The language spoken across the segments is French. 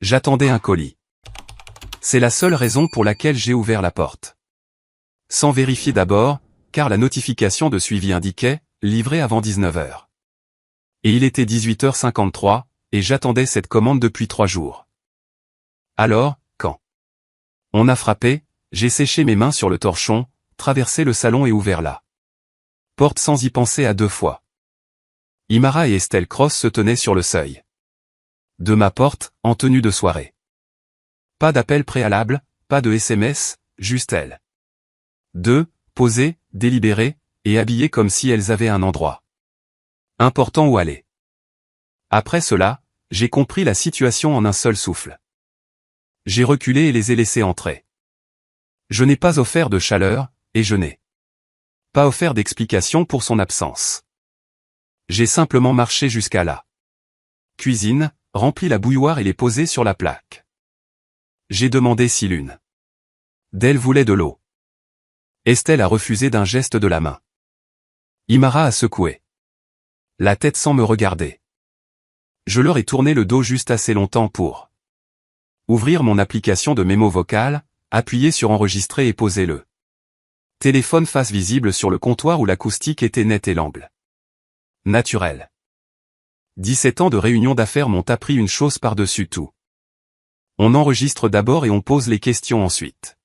J'attendais un colis. C'est la seule raison pour laquelle j'ai ouvert la porte. Sans vérifier d'abord, car la notification de suivi indiquait « livré avant 19h ». Et il était 18h53, et j'attendais cette commande depuis 3 jours. Alors, quand on a frappé, j'ai séché mes mains sur le torchon, traversé le salon et ouvert la porte sans y penser à 2 fois. Imara et Estelle Cross se tenaient sur le seuil de ma porte, en tenue de soirée. Pas d'appel préalable, pas de SMS, juste elles. 2, posées, délibérées, et habillées comme si elles avaient un endroit important où aller. Après cela, j'ai compris la situation en un seul souffle. J'ai reculé et les ai laissées entrer. Je n'ai pas offert de chaleur, et je n'ai pas offert d'explication pour son absence. J'ai simplement marché jusqu'à la cuisine, rempli la bouilloire et les posé sur la plaque. J'ai demandé si l'une d'elles voulait de l'eau. Estelle a refusé d'un geste de la main. Imara a secoué la tête sans me regarder. Je leur ai tourné le dos juste assez longtemps pour ouvrir mon application de mémo vocal, appuyer sur enregistrer et poser le téléphone face visible sur le comptoir où l'acoustique était nette et l'angle naturel. 17 ans de réunion d'affaires m'ont appris une chose par-dessus tout. On enregistre d'abord et on pose les questions ensuite.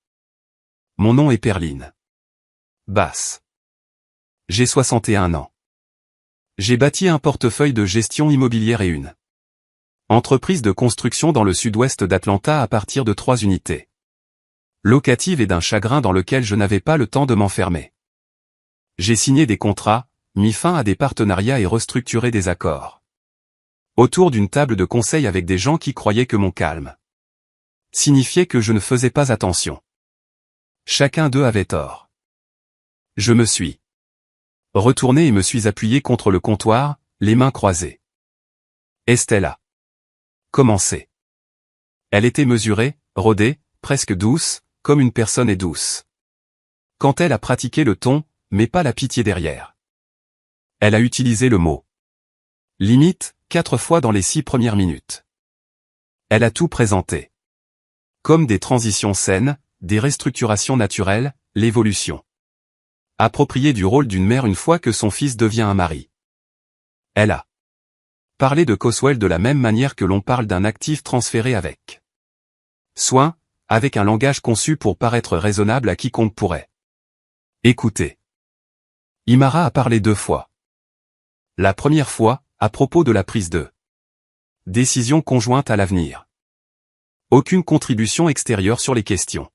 Mon nom est Perline Basse. J'ai 61 ans. J'ai bâti un portefeuille de gestion immobilière et une entreprise de construction dans le sud-ouest d'Atlanta à partir de 3 unités locatives et d'un chagrin dans lequel je n'avais pas le temps de m'enfermer. J'ai signé des contrats, mis fin à des partenariats et restructuré des accords. Autour d'une table de conseil avec des gens qui croyaient que mon calme signifiait que je ne faisais pas attention. Chacun d'eux avait tort. Je me suis retourné et me suis appuyé contre le comptoir, les mains croisées. Estelle a commencé. Elle était mesurée, rodée, presque douce, comme une personne est douce. Quand elle a pratiqué le ton, mais pas la pitié derrière. Elle a utilisé le mot limite, 4 fois dans les 6 premières minutes. Elle a tout présenté. Comme des transitions saines, des restructurations naturelles, l'évolution appropriée du rôle d'une mère une fois que son fils devient un mari. Elle a parlé de Coswell de la même manière que l'on parle d'un actif transféré avec soin, avec un langage conçu pour paraître raisonnable à quiconque pourrait écouter. Imara a parlé 2 fois. La première fois, à propos de la prise de décision conjointe à l'avenir. Aucune contribution extérieure sur les questions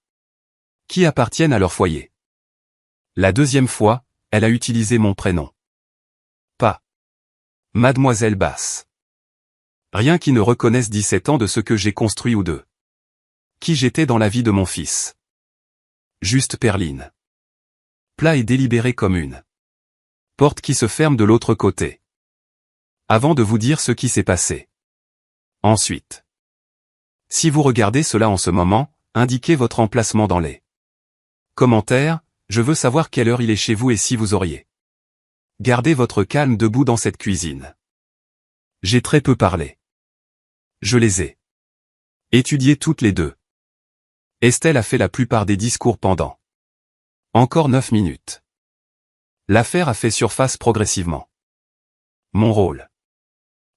qui appartiennent à leur foyer. La deuxième fois, elle a utilisé mon prénom. Pas Mademoiselle Basse. Rien qui ne reconnaisse 17 ans de ce que j'ai construit ou de qui j'étais dans la vie de mon fils. Juste Perline. Plat et délibéré comme une porte qui se ferme de l'autre côté. Avant de vous dire ce qui s'est passé. Ensuite. Si vous regardez cela en ce moment, indiquez votre emplacement dans les commentaires, je veux savoir quelle heure il est chez vous et si vous auriez gardé votre calme debout dans cette cuisine. J'ai très peu parlé. Je les ai étudiées toutes les deux. Estelle a fait la plupart des discours pendant encore 9 minutes. L'affaire a fait surface progressivement. Mon rôle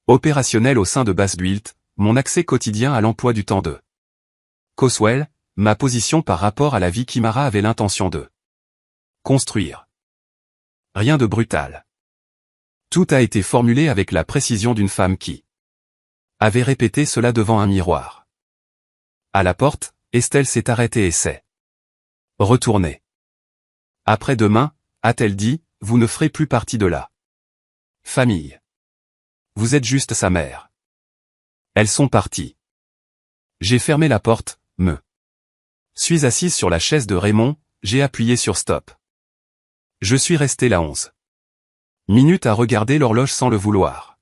opérationnel au sein de Bassbuilt, mon accès quotidien à l'emploi du temps de Coswell, ma position par rapport à la vie qu'Imara avait l'intention de construire. Rien de brutal. Tout a été formulé avec la précision d'une femme qui avait répété cela devant un miroir. À la porte, Estelle s'est arrêtée et s'est retournée. Après-demain, a-t-elle dit, vous ne ferez plus partie de la famille. Vous êtes juste sa mère. Elles sont parties. J'ai fermé la porte, me suis assise sur la chaise de Raymond, j'ai appuyé sur stop. Je suis resté là 11 minutes à regarder l'horloge sans le vouloir.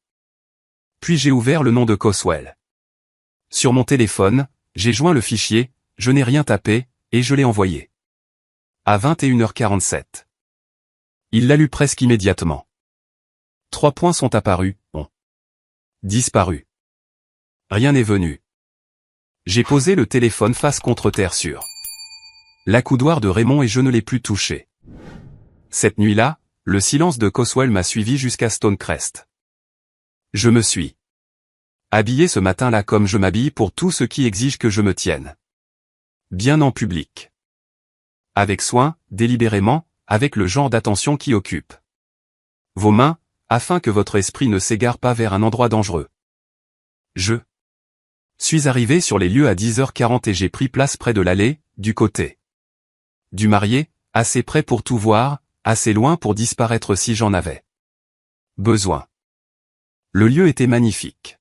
Puis j'ai ouvert le nom de Coswell. Sur mon téléphone, j'ai joint le fichier, je n'ai rien tapé, et je l'ai envoyé. À 21h47. Il l'a lu presque immédiatement. 3 points sont apparus, ont disparu. Rien n'est venu. J'ai posé le téléphone face contre terre sur l'accoudoir de Raymond et je ne l'ai plus touché. Cette nuit-là, le silence de Coswell m'a suivi jusqu'à Stonecrest. Je me suis habillé ce matin-là comme je m'habille pour tout ce qui exige que je me tienne bien en public. Avec soin, délibérément, avec le genre d'attention qui occupe vos mains, afin que votre esprit ne s'égare pas vers un endroit dangereux. Je suis arrivé sur les lieux à 10h40 et j'ai pris place près de l'allée, du côté du marié, assez près pour tout voir, assez loin pour disparaître si j'en avais besoin. Le lieu était magnifique.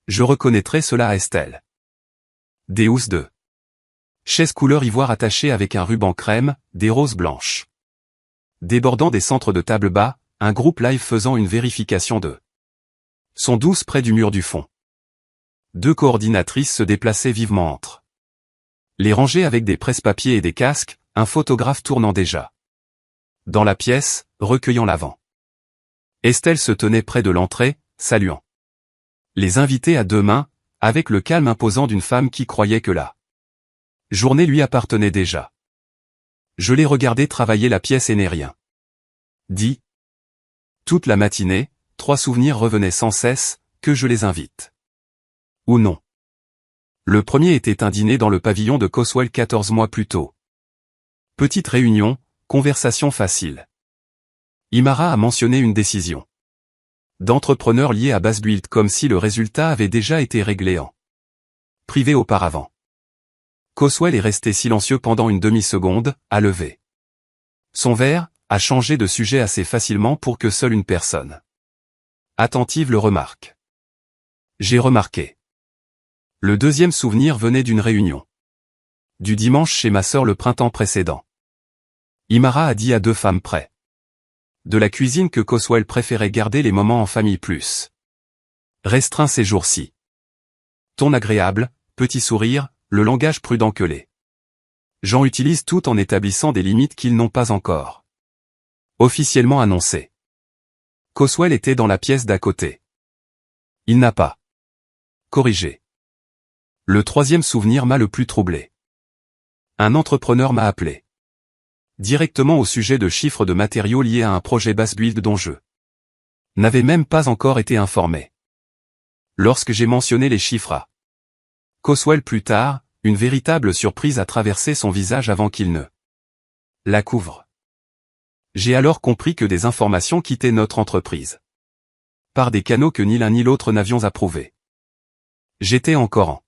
Je reconnaîtrai cela à Estelle. Des housses de chaises couleur ivoire attachées avec un ruban crème, des roses blanches. Débordant des centres de table bas, un groupe live faisant une vérification de son douce près du mur du fond. 2 coordinatrices se déplaçaient vivement entre les rangées avec des presse-papiers et des casques, un photographe tournant déjà dans la pièce, recueillant l'avant. Estelle se tenait près de l'entrée, saluant les invités à 2 mains, avec le calme imposant d'une femme qui croyait que la journée lui appartenait déjà. Je l'ai regardé travailler la pièce et n'ai rien dit. Toute la matinée, 3 souvenirs revenaient sans cesse, que je les invite. Ou non. Le premier était un dîner dans le pavillon de Coswell 14 mois plus tôt. Petite réunion, conversation facile. Imara a mentionné une décision d'entrepreneur liée à Basbuild comme si le résultat avait déjà été réglé en privé auparavant. Coswell est resté silencieux pendant une demi-seconde, a levé son verre, a changé de sujet assez facilement pour que seule une personne attentive le remarque. J'ai remarqué. Le deuxième souvenir venait d'une réunion du dimanche chez ma sœur le printemps précédent. Imara a dit à 2 femmes près de la cuisine que Coswell préférait garder les moments en famille plus restreints ces jours-ci. Ton agréable, petit sourire, le langage prudent que les gens utilisent tout en établissant des limites qu'ils n'ont pas encore officiellement annoncées. Coswell était dans la pièce d'à côté. Il n'a pas corrigé. Le troisième souvenir m'a le plus troublé. Un entrepreneur m'a appelé directement au sujet de chiffres de matériaux liés à un projet Basbuild dont je n'avais même pas encore été informé. Lorsque j'ai mentionné les chiffres à Coswell plus tard, une véritable surprise a traversé son visage avant qu'il ne la couvre. J'ai alors compris que des informations quittaient notre entreprise par des canaux que ni l'un ni l'autre n'avions approuvés. J'étais encore en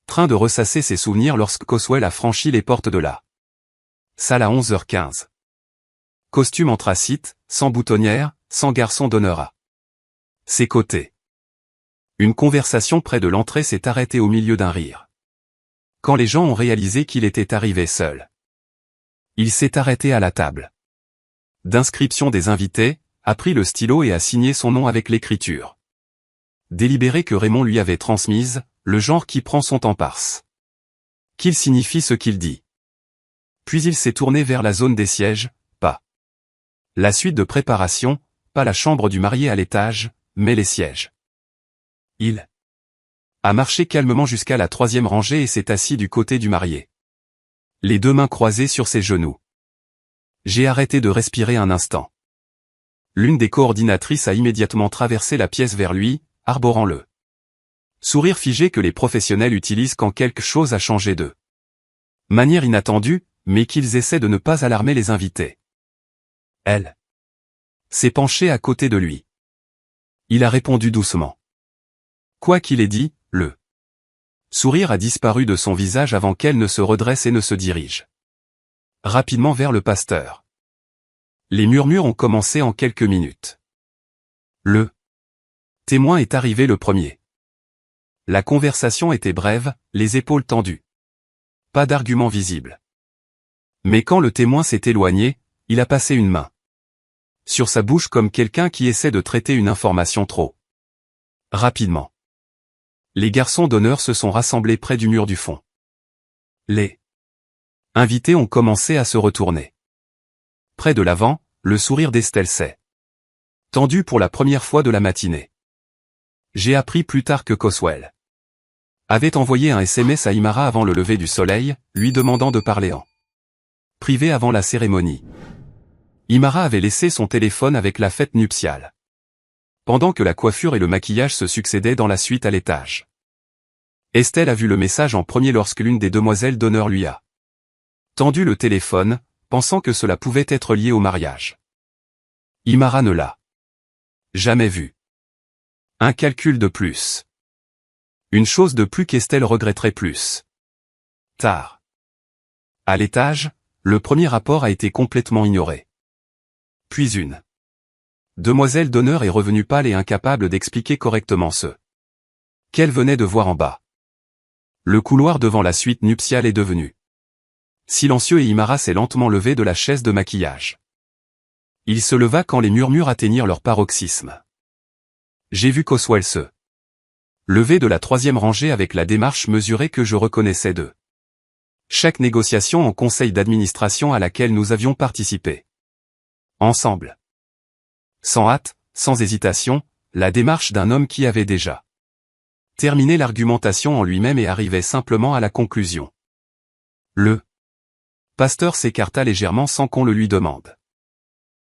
train de ressasser ses souvenirs lorsque Coswell a franchi les portes de la salle à 11h15. Costume anthracite, sans boutonnière, sans garçon d'honneur à ses côtés. Une conversation près de l'entrée s'est arrêtée au milieu d'un rire. Quand les gens ont réalisé qu'il était arrivé seul, il s'est arrêté à la table d'inscription des invités, a pris le stylo et a signé son nom avec l'écriture délibérée que Raymond lui avait transmise, le genre qui prend son temps parse qu'il signifie ce qu'il dit. Puis il s'est tourné vers la zone des sièges, pas la suite de préparation, pas la chambre du marié à l'étage, mais les sièges. Il a marché calmement jusqu'à la 3e rangée et s'est assis du côté du marié. Les 2 mains croisées sur ses genoux. J'ai arrêté de respirer un instant. L'une des coordinatrices a immédiatement traversé la pièce vers lui, arborant le sourire figé que les professionnels utilisent quand quelque chose a changé de manière inattendue, mais qu'ils essaient de ne pas alarmer les invités. Elle s'est penchée à côté de lui. Il a répondu doucement. Quoi qu'il ait dit, le sourire a disparu de son visage avant qu'elle ne se redresse et ne se dirige rapidement vers le pasteur. Les murmures ont commencé en quelques minutes. Le témoin est arrivé le premier. La conversation était brève, les épaules tendues. Pas d'argument visible. Mais quand le témoin s'est éloigné, il a passé une main sur sa bouche comme quelqu'un qui essaie de traiter une information trop rapidement. Les garçons d'honneur se sont rassemblés près du mur du fond. Les invités ont commencé à se retourner. Près de l'avant, le sourire d'Estelle s'est tendu pour la première fois de la matinée. J'ai appris plus tard que Coswell Avait envoyé un SMS à Imara avant le lever du soleil, lui demandant de parler en privé avant la cérémonie. Imara avait laissé son téléphone avec la fête nuptiale. Pendant que la coiffure et le maquillage se succédaient dans la suite à l'étage. Estelle a vu le message en premier lorsque l'une des demoiselles d'honneur lui a tendu le téléphone, pensant que cela pouvait être lié au mariage. Imara ne l'a jamais vu. Un calcul de plus. Une chose de plus qu'Estelle regretterait plus. Tard. À l'étage, le premier rapport a été complètement ignoré. Puis une demoiselle d'honneur est revenue pâle et incapable d'expliquer correctement ce qu'elle venait de voir en bas. Le couloir devant la suite nuptiale est devenu silencieux et Imara s'est lentement levé de la chaise de maquillage. Il se leva quand les murmures atteignirent leur paroxysme. J'ai vu qu'Oswald se lever de la troisième rangée avec la démarche mesurée que je reconnaissais de chaque négociation en conseil d'administration à laquelle nous avions participé. Ensemble. Sans hâte, sans hésitation, la démarche d'un homme qui avait déjà terminé l'argumentation en lui-même et arrivait simplement à la conclusion. Le pasteur s'écarta légèrement sans qu'on le lui demande.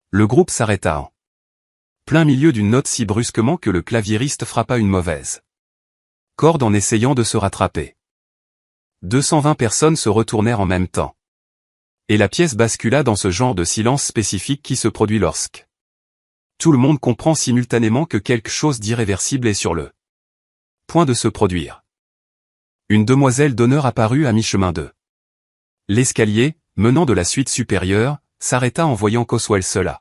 Le groupe s'arrêta en plein milieu d'une note si brusquement que le claviériste frappa une mauvaise corde en essayant de se rattraper. 220 personnes se retournèrent en même temps. Et la pièce bascula dans ce genre de silence spécifique qui se produit lorsque tout le monde comprend simultanément que quelque chose d'irréversible est sur le point de se produire. Une demoiselle d'honneur apparut à mi-chemin de l'escalier, menant de la suite supérieure, s'arrêta en voyant qu'Oswald seul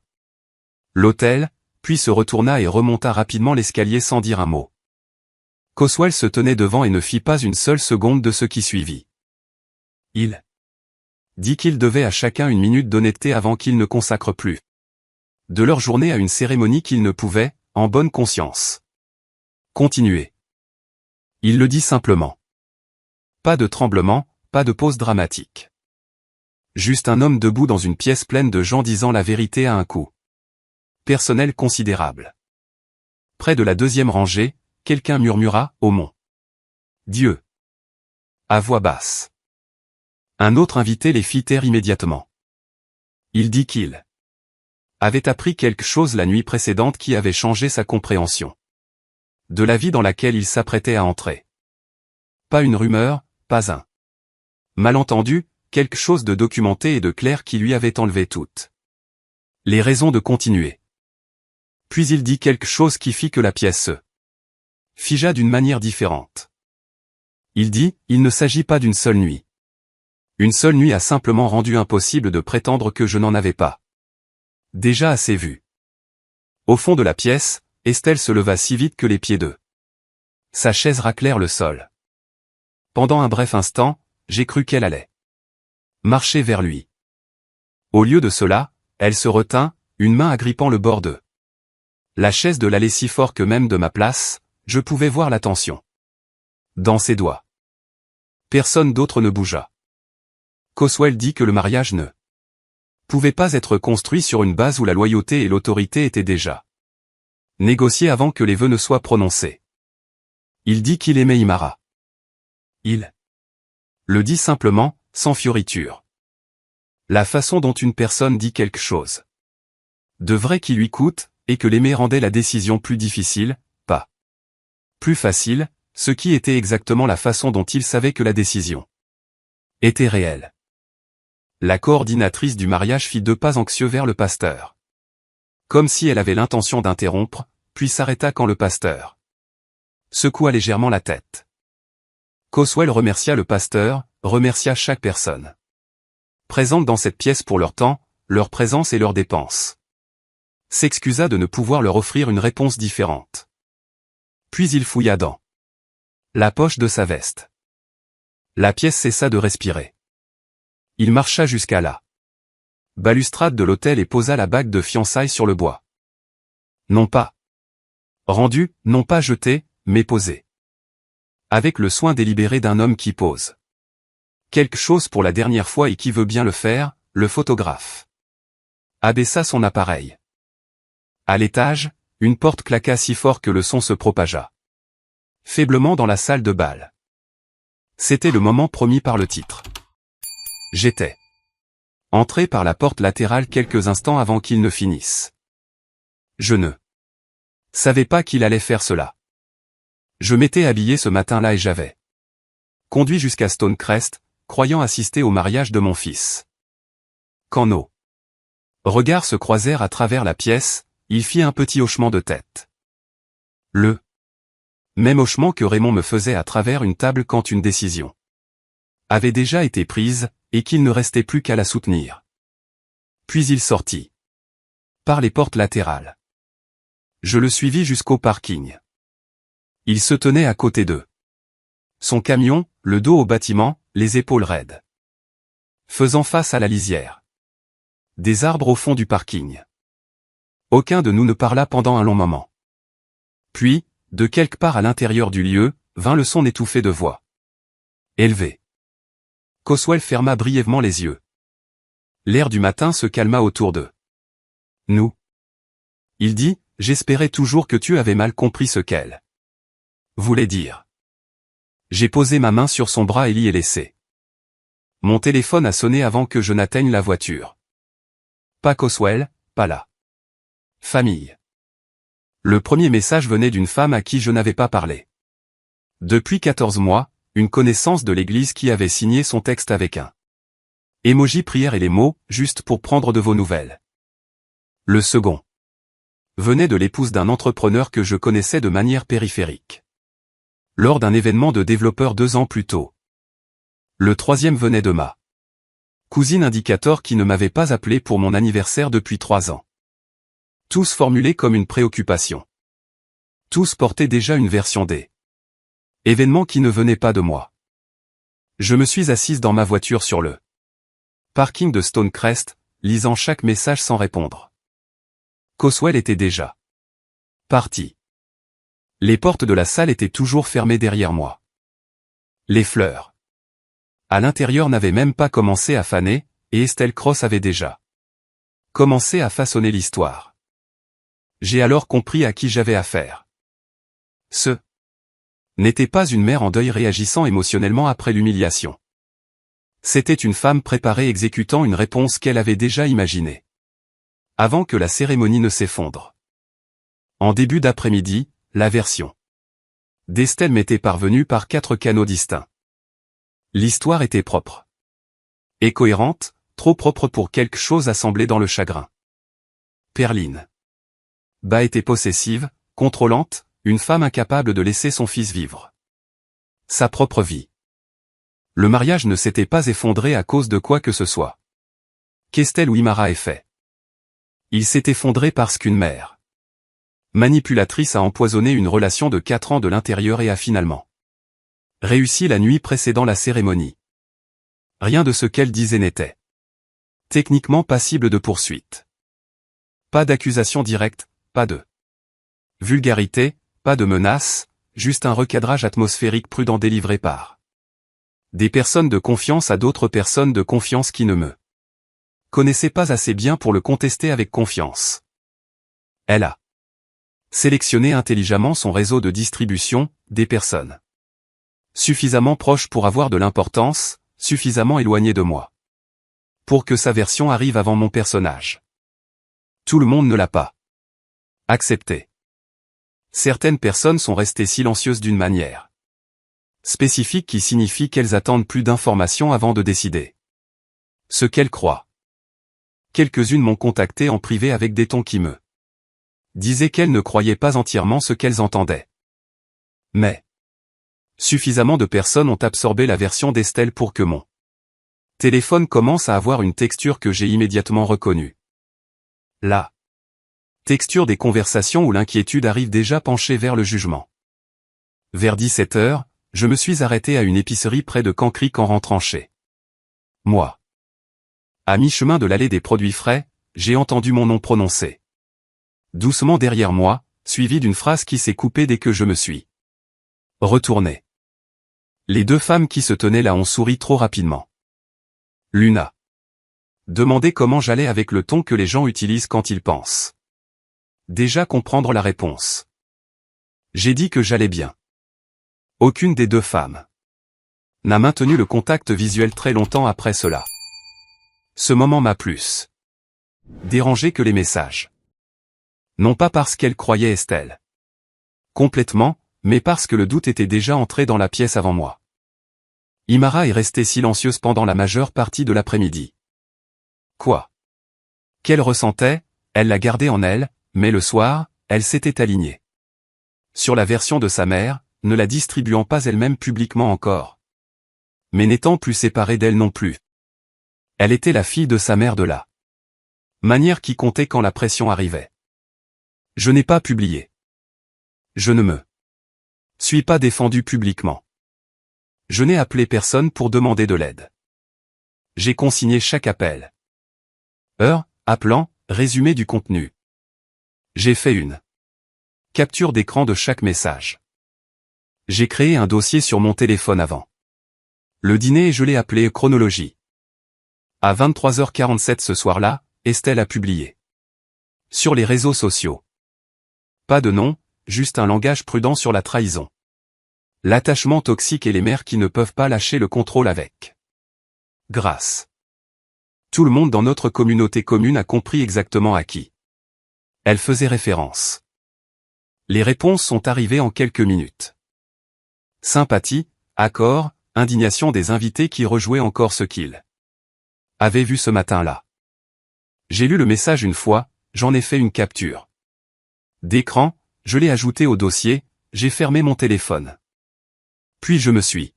l'hôtel, puis se retourna et remonta rapidement l'escalier sans dire un mot. Qu'Oswald se tenait devant et ne fit pas une seule seconde de ce qui suivit. Il dit qu'il devait à chacun une minute d'honnêteté avant qu'ils ne consacrent plus de leur journée à une cérémonie qu'ils ne pouvaient, en bonne conscience, continuer. Il le dit simplement. Pas de tremblement, pas de pause dramatique. Juste un homme debout dans une pièce pleine de gens disant la vérité à un coût personnel considérable. Près de la deuxième rangée, quelqu'un murmura « Ô mon Dieu !» à voix basse. Un autre invité les fit taire immédiatement. Il dit qu'il avait appris quelque chose la nuit précédente qui avait changé sa compréhension de la vie dans laquelle il s'apprêtait à entrer. Pas une rumeur, pas un malentendu, quelque chose de documenté et de clair qui lui avait enlevé toutes les raisons de continuer. Puis il dit quelque chose qui fit que la pièce se figea d'une manière différente. Il dit, il ne s'agit pas d'une seule nuit. Une seule nuit a simplement rendu impossible de prétendre que je n'en avais pas déjà assez vu. Au fond de la pièce, Estelle se leva si vite que les pieds de sa chaise raclèrent le sol. Pendant un bref instant, j'ai cru qu'elle allait marcher vers lui. Au lieu de cela, elle se retint, une main agrippant le bord de la chaise de l'aller si fort que même de ma place, je pouvais voir la tension dans ses doigts. Personne d'autre ne bougea. Qu'Oswald dit que le mariage ne pouvait pas être construit sur une base où la loyauté et l'autorité étaient déjà négociées avant que les vœux ne soient prononcés. Il dit qu'il aimait Imara. Il le dit simplement, sans fioriture. La façon dont une personne dit quelque chose de vrai qui lui coûte, et que l'aimer rendait la décision plus difficile, pas plus facile, ce qui était exactement la façon dont il savait que la décision était réelle. La coordinatrice du mariage fit 2 pas anxieux vers le pasteur. Comme si elle avait l'intention d'interrompre, puis s'arrêta quand le pasteur secoua légèrement la tête. Qu'Oswald remercia le pasteur, remercia chaque personne présente dans cette pièce pour leur temps, leur présence et leurs dépenses. S'excusa de ne pouvoir leur offrir une réponse différente. Puis il fouilla dans la poche de sa veste. La pièce cessa de respirer. Il marcha jusqu'à la balustrade de l'autel et posa la bague de fiançailles sur le bois. Non pas rendu, non pas jeté, mais posé. Avec le soin délibéré d'un homme qui pose quelque chose pour la dernière fois et qui veut bien le faire, le photographe abaissa son appareil. À l'étage, une porte claqua si fort que le son se propagea faiblement dans la salle de bal. C'était le moment promis par le titre. J'étais entré par la porte latérale quelques instants avant qu'il ne finisse. Je ne savais pas qu'il allait faire cela. Je m'étais habillé ce matin-là et j'avais conduit jusqu'à Stonecrest, croyant assister au mariage de mon fils. Quand nos regards se croisèrent à travers la pièce, il fit un petit hochement de tête. Le même hochement que Raymond me faisait à travers une table quand une décision avait déjà été prise, et qu'il ne restait plus qu'à la soutenir. Puis il sortit par les portes latérales. Je le suivis jusqu'au parking. Il se tenait à côté d'eux. Son camion, le dos au bâtiment, les épaules raides, faisant face à la lisière des arbres au fond du parking. Aucun de nous ne parla pendant un long moment. Puis, de quelque part à l'intérieur du lieu, vint le son étouffé de voix élevée. Coswell ferma brièvement les yeux. L'air du matin se calma autour d'eux. Nous. Il dit, j'espérais toujours que tu avais mal compris ce qu'elle voulait dire. J'ai posé ma main sur son bras et l'y ai laissé. Mon téléphone a sonné avant que je n'atteigne la voiture. Pas Coswell, pas la famille. Le premier message venait d'une femme à qui je n'avais pas parlé depuis 14 mois, une connaissance de l'église qui avait signé son texte avec un emoji prière et les mots, juste pour prendre de vos nouvelles. Le second venait de l'épouse d'un entrepreneur que je connaissais de manière périphérique lors d'un événement de développeurs 2 ans plus tôt. Le troisième venait de ma cousine indicateur qui ne m'avait pas appelé pour mon anniversaire depuis 3 ans. Tous formulés comme une préoccupation. Tous portaient déjà une version des événements qui ne venaient pas de moi. Je me suis assise dans ma voiture sur le parking de Stonecrest, lisant chaque message sans répondre. Coswell était déjà parti. Les portes de la salle étaient toujours fermées derrière moi. Les fleurs à l'intérieur n'avaient même pas commencé à faner, et Estelle Cross avait déjà commencé à façonner l'histoire. J'ai alors compris à qui j'avais affaire. Ce n'était pas une mère en deuil réagissant émotionnellement après l'humiliation. C'était une femme préparée exécutant une réponse qu'elle avait déjà imaginée. Avant que la cérémonie ne s'effondre. En début d'après-midi, la version d'Estelle m'était parvenue par 4 canaux distincts. L'histoire était propre. Et cohérente, trop propre pour quelque chose assemblé dans le chagrin. Perline Bah était possessive, contrôlante, une femme incapable de laisser son fils vivre sa propre vie. Le mariage ne s'était pas effondré à cause de quoi que ce soit qu'Estelle ou Imara ait fait. Il s'est effondré parce qu'une mère manipulatrice a empoisonné une relation de 4 ans de l'intérieur et a finalement réussi la nuit précédant la cérémonie. Rien de ce qu'elle disait n'était techniquement passible de poursuite. Pas d'accusation directe, pas de vulgarité, pas de menace, juste un recadrage atmosphérique prudent délivré par des personnes de confiance à d'autres personnes de confiance qui ne me connaissaient pas assez bien pour le contester avec confiance. Elle a sélectionné intelligemment son réseau de distribution, des personnes suffisamment proches pour avoir de l'importance, suffisamment éloignées de moi pour que sa version arrive avant mon personnage. Tout le monde ne l'a pas accepté. Certaines personnes sont restées silencieuses d'une manière spécifique qui signifie qu'elles attendent plus d'informations avant de décider ce qu'elles croient. Quelques-unes m'ont contacté en privé avec des tons qui me disaient qu'elles ne croyaient pas entièrement ce qu'elles entendaient. Mais suffisamment de personnes ont absorbé la version d'Estelle pour que mon téléphone commence à avoir une texture que j'ai immédiatement reconnue. La texture des conversations où l'inquiétude arrive déjà penchée vers le jugement. Vers 17 h, je me suis arrêté à une épicerie près de Camp Creek en rentrant chez moi. À mi-chemin de l'allée des produits frais, j'ai entendu mon nom prononcé doucement derrière moi, suivi d'une phrase qui s'est coupée dès que je me suis retourné. Les 2 femmes qui se tenaient là ont souri trop rapidement. L'une a demandé comment j'allais avec le ton que les gens utilisent quand ils pensent déjà comprendre la réponse. J'ai dit que j'allais bien. Aucune des 2 femmes n'a maintenu le contact visuel très longtemps après cela. Ce moment m'a plus dérangé que les messages. Non pas parce qu'elle croyait Estelle complètement, mais parce que le doute était déjà entré dans la pièce avant moi. Imara est restée silencieuse pendant la majeure partie de l'après-midi. Quoi qu'elle ressentait, elle l'a gardé en elle, mais le soir, elle s'était alignée sur la version de sa mère, ne la distribuant pas elle-même publiquement encore. Mais n'étant plus séparée d'elle non plus. Elle était la fille de sa mère de la manière qui comptait quand la pression arrivait. Je n'ai pas publié. Je ne me suis pas défendu publiquement. Je n'ai appelé personne pour demander de l'aide. J'ai consigné chaque appel. Heure, appelant, résumé du contenu. J'ai fait une capture d'écran de chaque message. J'ai créé un dossier sur mon téléphone avant le dîner et je l'ai appelé chronologie. À 23h47 ce soir-là, Estelle a publié sur les réseaux sociaux. Pas de nom, juste un langage prudent sur la trahison. L'attachement toxique et les mères qui ne peuvent pas lâcher le contrôle avec grâce. Tout le monde dans notre communauté commune a compris exactement à qui elle faisait référence. Les réponses sont arrivées en quelques minutes. Sympathie, accord, indignation des invités qui rejouaient encore ce qu'ils avaient vu ce matin-là. J'ai lu le message une fois, j'en ai fait une capture d'écran, je l'ai ajouté au dossier, j'ai fermé mon téléphone. Puis je me suis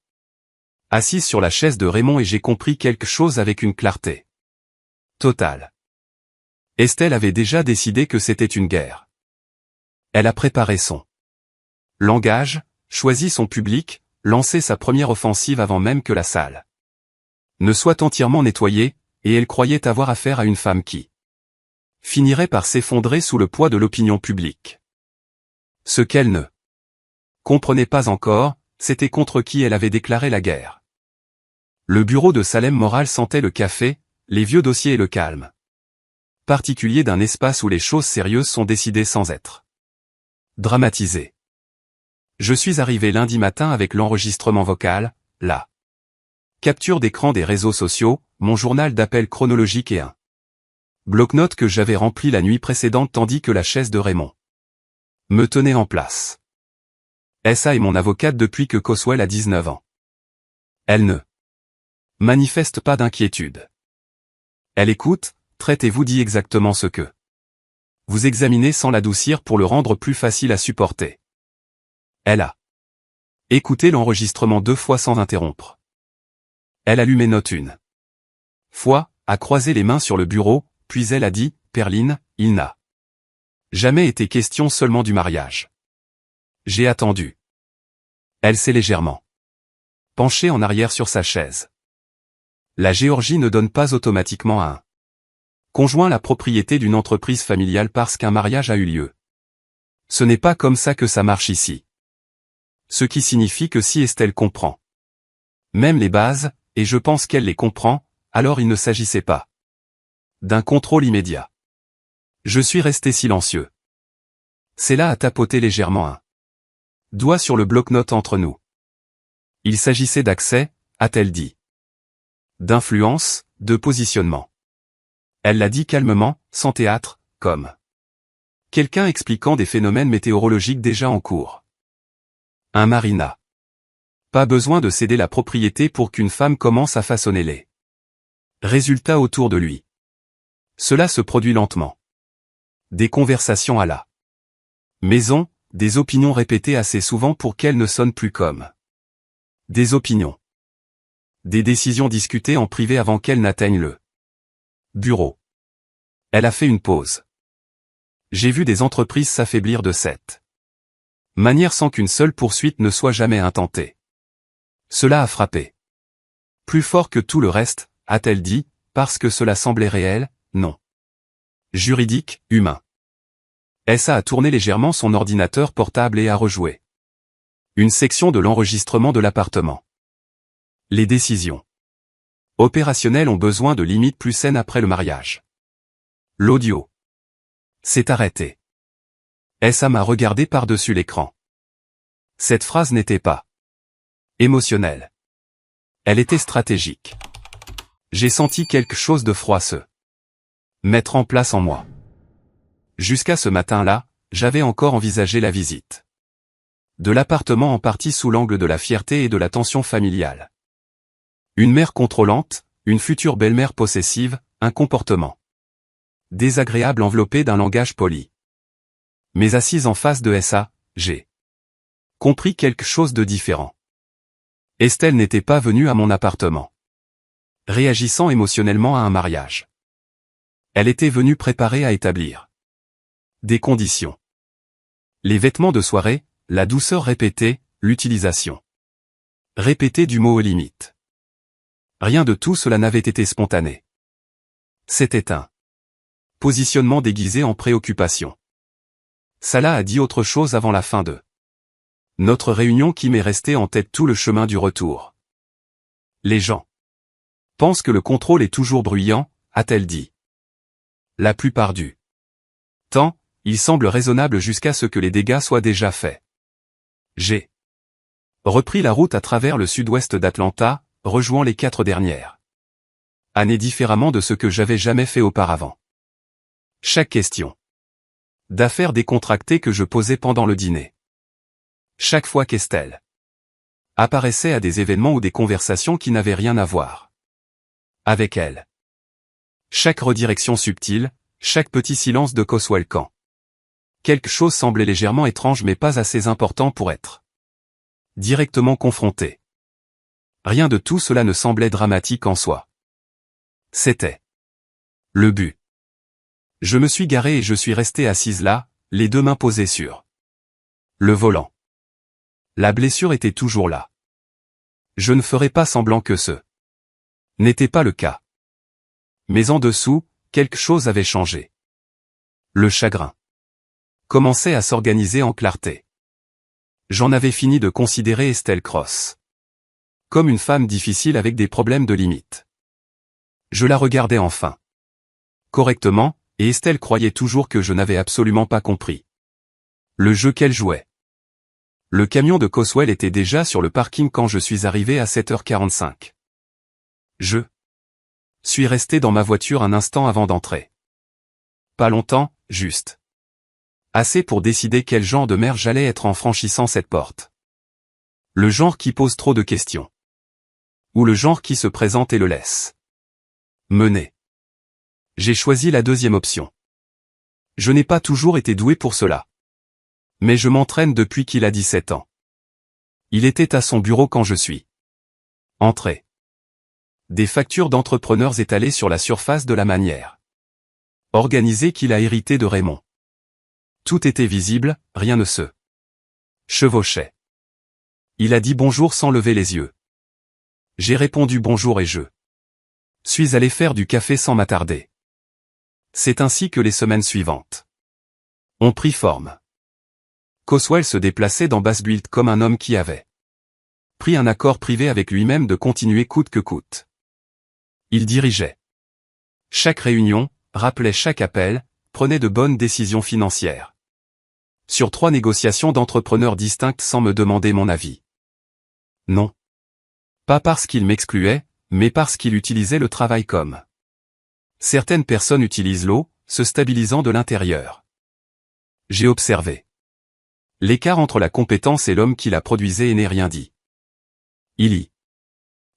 assise sur la chaise de Raymond et j'ai compris quelque chose avec une clarté totale. Estelle avait déjà décidé que c'était une guerre. Elle a préparé son langage, choisi son public, lancé sa première offensive avant même que la salle ne soit entièrement nettoyée, et elle croyait avoir affaire à une femme qui finirait par s'effondrer sous le poids de l'opinion publique. Ce qu'elle ne comprenait pas encore, c'était contre qui elle avait déclaré la guerre. Le bureau de Salem Moral sentait le café, les vieux dossiers et le calme particulier d'un espace où les choses sérieuses sont décidées sans être dramatisées. Je suis arrivé lundi matin avec l'enregistrement vocal, la capture d'écran des réseaux sociaux, mon journal d'appel chronologique et un bloc-notes que j'avais rempli la nuit précédente tandis que la chaise de Raymond me tenait en place. SA est mon avocate depuis que Coswell a 19 ans. Elle ne manifeste pas d'inquiétude. Elle écoute, traite et vous dit exactement ce que vous examinez sans l'adoucir pour le rendre plus facile à supporter. Elle a écouté l'enregistrement 2 fois sans interrompre. Elle allumait note une fois, a croisé les mains sur le bureau, puis elle a dit, Perline, il n'a jamais été question seulement du mariage. J'ai attendu. Elle s'est légèrement penchée en arrière sur sa chaise. La Géorgie ne donne pas automatiquement à un conjoint la propriété d'une entreprise familiale parce qu'un mariage a eu lieu. Ce n'est pas comme ça que ça marche ici. Ce qui signifie que si Estelle comprend même les bases, et je pense qu'elle les comprend, alors il ne s'agissait pas d'un contrôle immédiat. Je suis resté silencieux. Cela a tapoté légèrement un doigt sur le bloc-notes entre nous. Il s'agissait d'accès, a-t-elle dit. D'influence, de positionnement. Elle l'a dit calmement, sans théâtre, comme quelqu'un expliquant des phénomènes météorologiques déjà en cours. Un mari n'a pas besoin de céder la propriété pour qu'une femme commence à façonner les résultats autour de lui. Cela se produit lentement. Des conversations à la maison, des opinions répétées assez souvent pour qu'elles ne sonnent plus comme des opinions. Des décisions discutées en privé avant qu'elles n'atteignent le bureau. Elle a fait une pause. J'ai vu des entreprises s'affaiblir de cette manière sans qu'une seule poursuite ne soit jamais intentée. Cela a frappé. Plus fort que tout le reste, a-t-elle dit, parce que cela semblait réel, non. Juridique, humain. SA a tourné légèrement son ordinateur portable et a rejoué une section de l'enregistrement de l'appartement. Les décisions opérationnelles ont besoin de limites plus saines après le mariage. L'audio s'est arrêté. SA m'a regardé par-dessus l'écran. Cette phrase n'était pas émotionnelle. Elle était stratégique. J'ai senti quelque chose de froid se mettre en place en moi. Jusqu'à ce matin-là, j'avais encore envisagé la visite de l'appartement en partie sous l'angle de la fierté et de la tension familiale. Une mère contrôlante, une future belle-mère possessive, un comportement désagréable enveloppé d'un langage poli. Mais assise en face de SA, j'ai compris quelque chose de différent. Estelle n'était pas venue à mon appartement réagissant émotionnellement à un mariage. Elle était venue préparer à établir des conditions. Les vêtements de soirée, la douceur répétée, l'utilisation répétée du mot aux limites. Rien de tout cela n'avait été spontané. C'était un positionnement déguisé en préoccupation. Salah a dit autre chose avant la fin de notre réunion qui m'est restée en tête tout le chemin du retour. Les gens pensent que le contrôle est toujours bruyant, a-t-elle dit. La plupart du temps, il semble raisonnable jusqu'à ce que les dégâts soient déjà faits. J'ai repris la route à travers le sud-ouest d'Atlanta, rejoignant les 4 dernières années différemment de ce que j'avais jamais fait auparavant. Chaque question d'affaires décontractée que je posais pendant le dîner. Chaque fois qu'Estelle apparaissait à des événements ou des conversations qui n'avaient rien à voir avec elle. Chaque redirection subtile, chaque petit silence de Coswell quand quelque chose semblait légèrement étrange mais pas assez important pour être directement confronté. Rien de tout cela ne semblait dramatique en soi. C'était le but. Je me suis garé et je suis resté assise là, les 2 mains posées sur le volant. La blessure était toujours là. Je ne ferai pas semblant que ce n'était pas le cas. Mais en dessous, quelque chose avait changé. Le chagrin commençait à s'organiser en clarté. J'en avais fini de considérer Estelle Cross comme une femme difficile avec des problèmes de limite. Je la regardais enfin correctement, et Estelle croyait toujours que je n'avais absolument pas compris le jeu qu'elle jouait. Le camion de Coswell était déjà sur le parking quand je suis arrivé à 7h45. Je suis resté dans ma voiture un instant avant d'entrer. Pas longtemps, juste assez pour décider quel genre de mère j'allais être en franchissant cette porte. Le genre qui pose trop de questions. Ou le genre qui se présente et le laisse mener. J'ai choisi la deuxième option. Je n'ai pas toujours été doué pour cela. Mais je m'entraîne depuis qu'il a 17 ans. Il était à son bureau quand je suis entré. Des factures d'entrepreneurs étalées sur la surface de la manière organisée qu'il a hérité de Raymond. Tout était visible, rien ne se chevauchait. Il a dit bonjour sans lever les yeux. J'ai répondu bonjour et je suis allé faire du café sans m'attarder. C'est ainsi que les semaines suivantes ont pris forme. Coswell se déplaçait dans Bassbuilt comme un homme qui avait pris un accord privé avec lui-même de continuer coûte que coûte. Il dirigeait chaque réunion, rappelait chaque appel, prenait de bonnes décisions financières. Sur 3 négociations d'entrepreneurs distinctes sans me demander mon avis. Non. Pas parce qu'il m'excluait, mais parce qu'il utilisait le travail comme certaines personnes utilisent l'eau, se stabilisant de l'intérieur. J'ai observé l'écart entre la compétence et l'homme qui la produisait et n'ai rien dit. Il y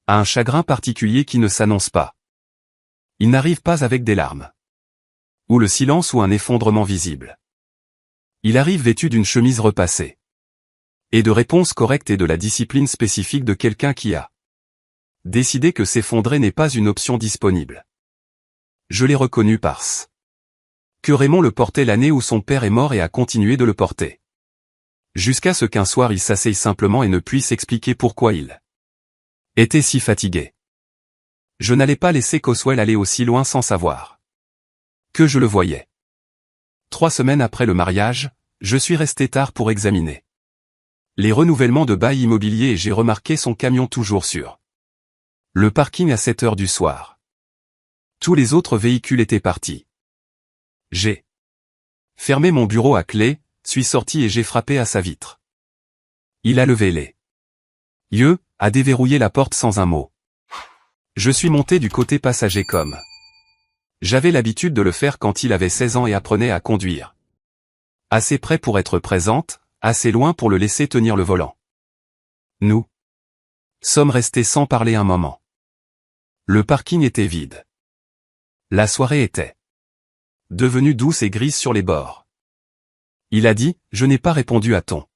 a un chagrin particulier qui ne s'annonce pas. Il n'arrive pas avec des larmes. Ou le silence ou un effondrement visible. Il arrive vêtu d'une chemise repassée. Et de réponses correctes et de la discipline spécifique de quelqu'un qui a décidé que s'effondrer n'est pas une option disponible. Je l'ai reconnu parce que Raymond le portait l'année où son père est mort et a continué de le porter. Jusqu'à ce qu'un soir il s'asseye simplement et ne puisse expliquer pourquoi il était si fatigué. Je n'allais pas laisser Coswell aller aussi loin sans savoir que je le voyais. 3 semaines après le mariage, je suis resté tard pour examiner les renouvellements de bail immobilier et j'ai remarqué son camion toujours sur le parking à 7 heures du soir. Tous les autres véhicules étaient partis. J'ai fermé mon bureau à clé, suis sorti et j'ai frappé à sa vitre. Il a levé les yeux, a déverrouillé la porte sans un mot. Je suis monté du côté passager comme j'avais l'habitude de le faire quand il avait 16 ans et apprenait à conduire. Assez près pour être présente, assez loin pour le laisser tenir le volant. Nous sommes restés sans parler un moment. Le parking était vide. La soirée était devenue douce et grise sur les bords. Il a dit, je n'ai pas répondu à ton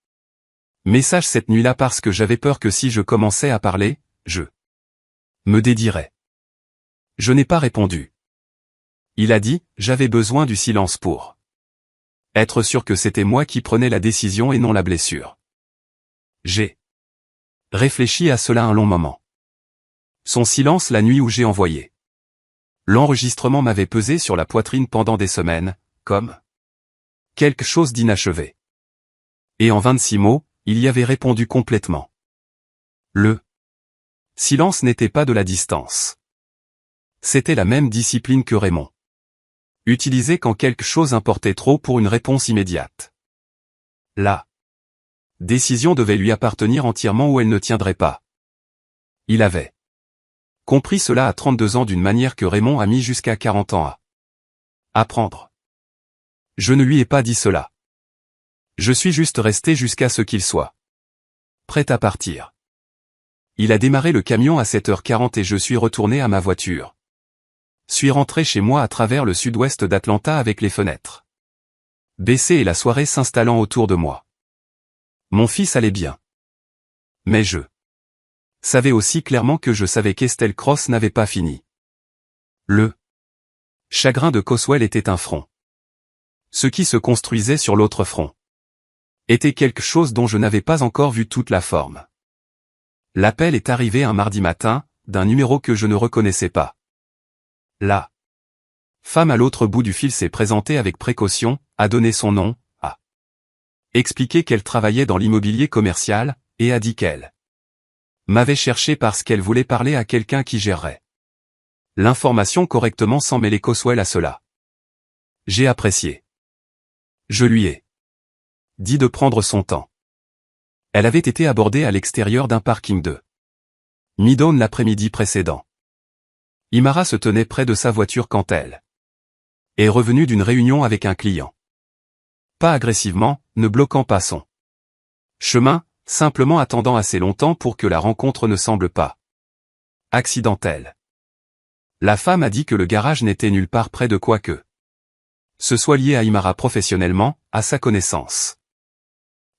message cette nuit-là parce que j'avais peur que si je commençais à parler, je me dédirais. Je n'ai pas répondu. Il a dit, j'avais besoin du silence pour être sûr que c'était moi qui prenais la décision et non la blessure. J'ai réfléchi à cela un long moment. Son silence la nuit où j'ai envoyé. L'enregistrement m'avait pesé sur la poitrine pendant des semaines, comme quelque chose d'inachevé. Et en 26 mots, il y avait répondu complètement. Le silence n'était pas de la distance. C'était la même discipline que Raymond. Utilisé quand quelque chose importait trop pour une réponse immédiate. La décision devait lui appartenir entièrement ou elle ne tiendrait pas. Il avait compris cela à 32 ans d'une manière que Raymond a mis jusqu'à 40 ans à apprendre. Je ne lui ai pas dit cela. Je suis juste resté jusqu'à ce qu'il soit prêt à partir. Il a démarré le camion à 7h40 et je suis retourné à ma voiture. Suis rentré chez moi à travers le sud-ouest d'Atlanta avec les fenêtres baissées et la soirée s'installant autour de moi. Mon fils allait bien. Mais je savais aussi clairement que je savais qu'Estelle Cross n'avait pas fini. Le chagrin de Coswell était un front. Ce qui se construisait sur l'autre front était quelque chose dont je n'avais pas encore vu toute la forme. L'appel est arrivé un mardi matin, d'un numéro que je ne reconnaissais pas. La femme à l'autre bout du fil s'est présentée avec précaution, a donné son nom, a expliqué qu'elle travaillait dans l'immobilier commercial, et a dit qu'elle m'avait cherché parce qu'elle voulait parler à quelqu'un qui gérerait l'information correctement sans mêler Coswell à cela. J'ai apprécié. Je lui ai dit de prendre son temps. Elle avait été abordée à l'extérieur d'un parking de Midtown l'après-midi précédent. Imara se tenait près de sa voiture quand elle est revenue d'une réunion avec un client. Pas agressivement, ne bloquant pas son chemin, simplement attendant assez longtemps pour que la rencontre ne semble pas accidentelle. La femme a dit que le garage n'était nulle part près de quoi que ce soit lié à Imara professionnellement, à sa connaissance.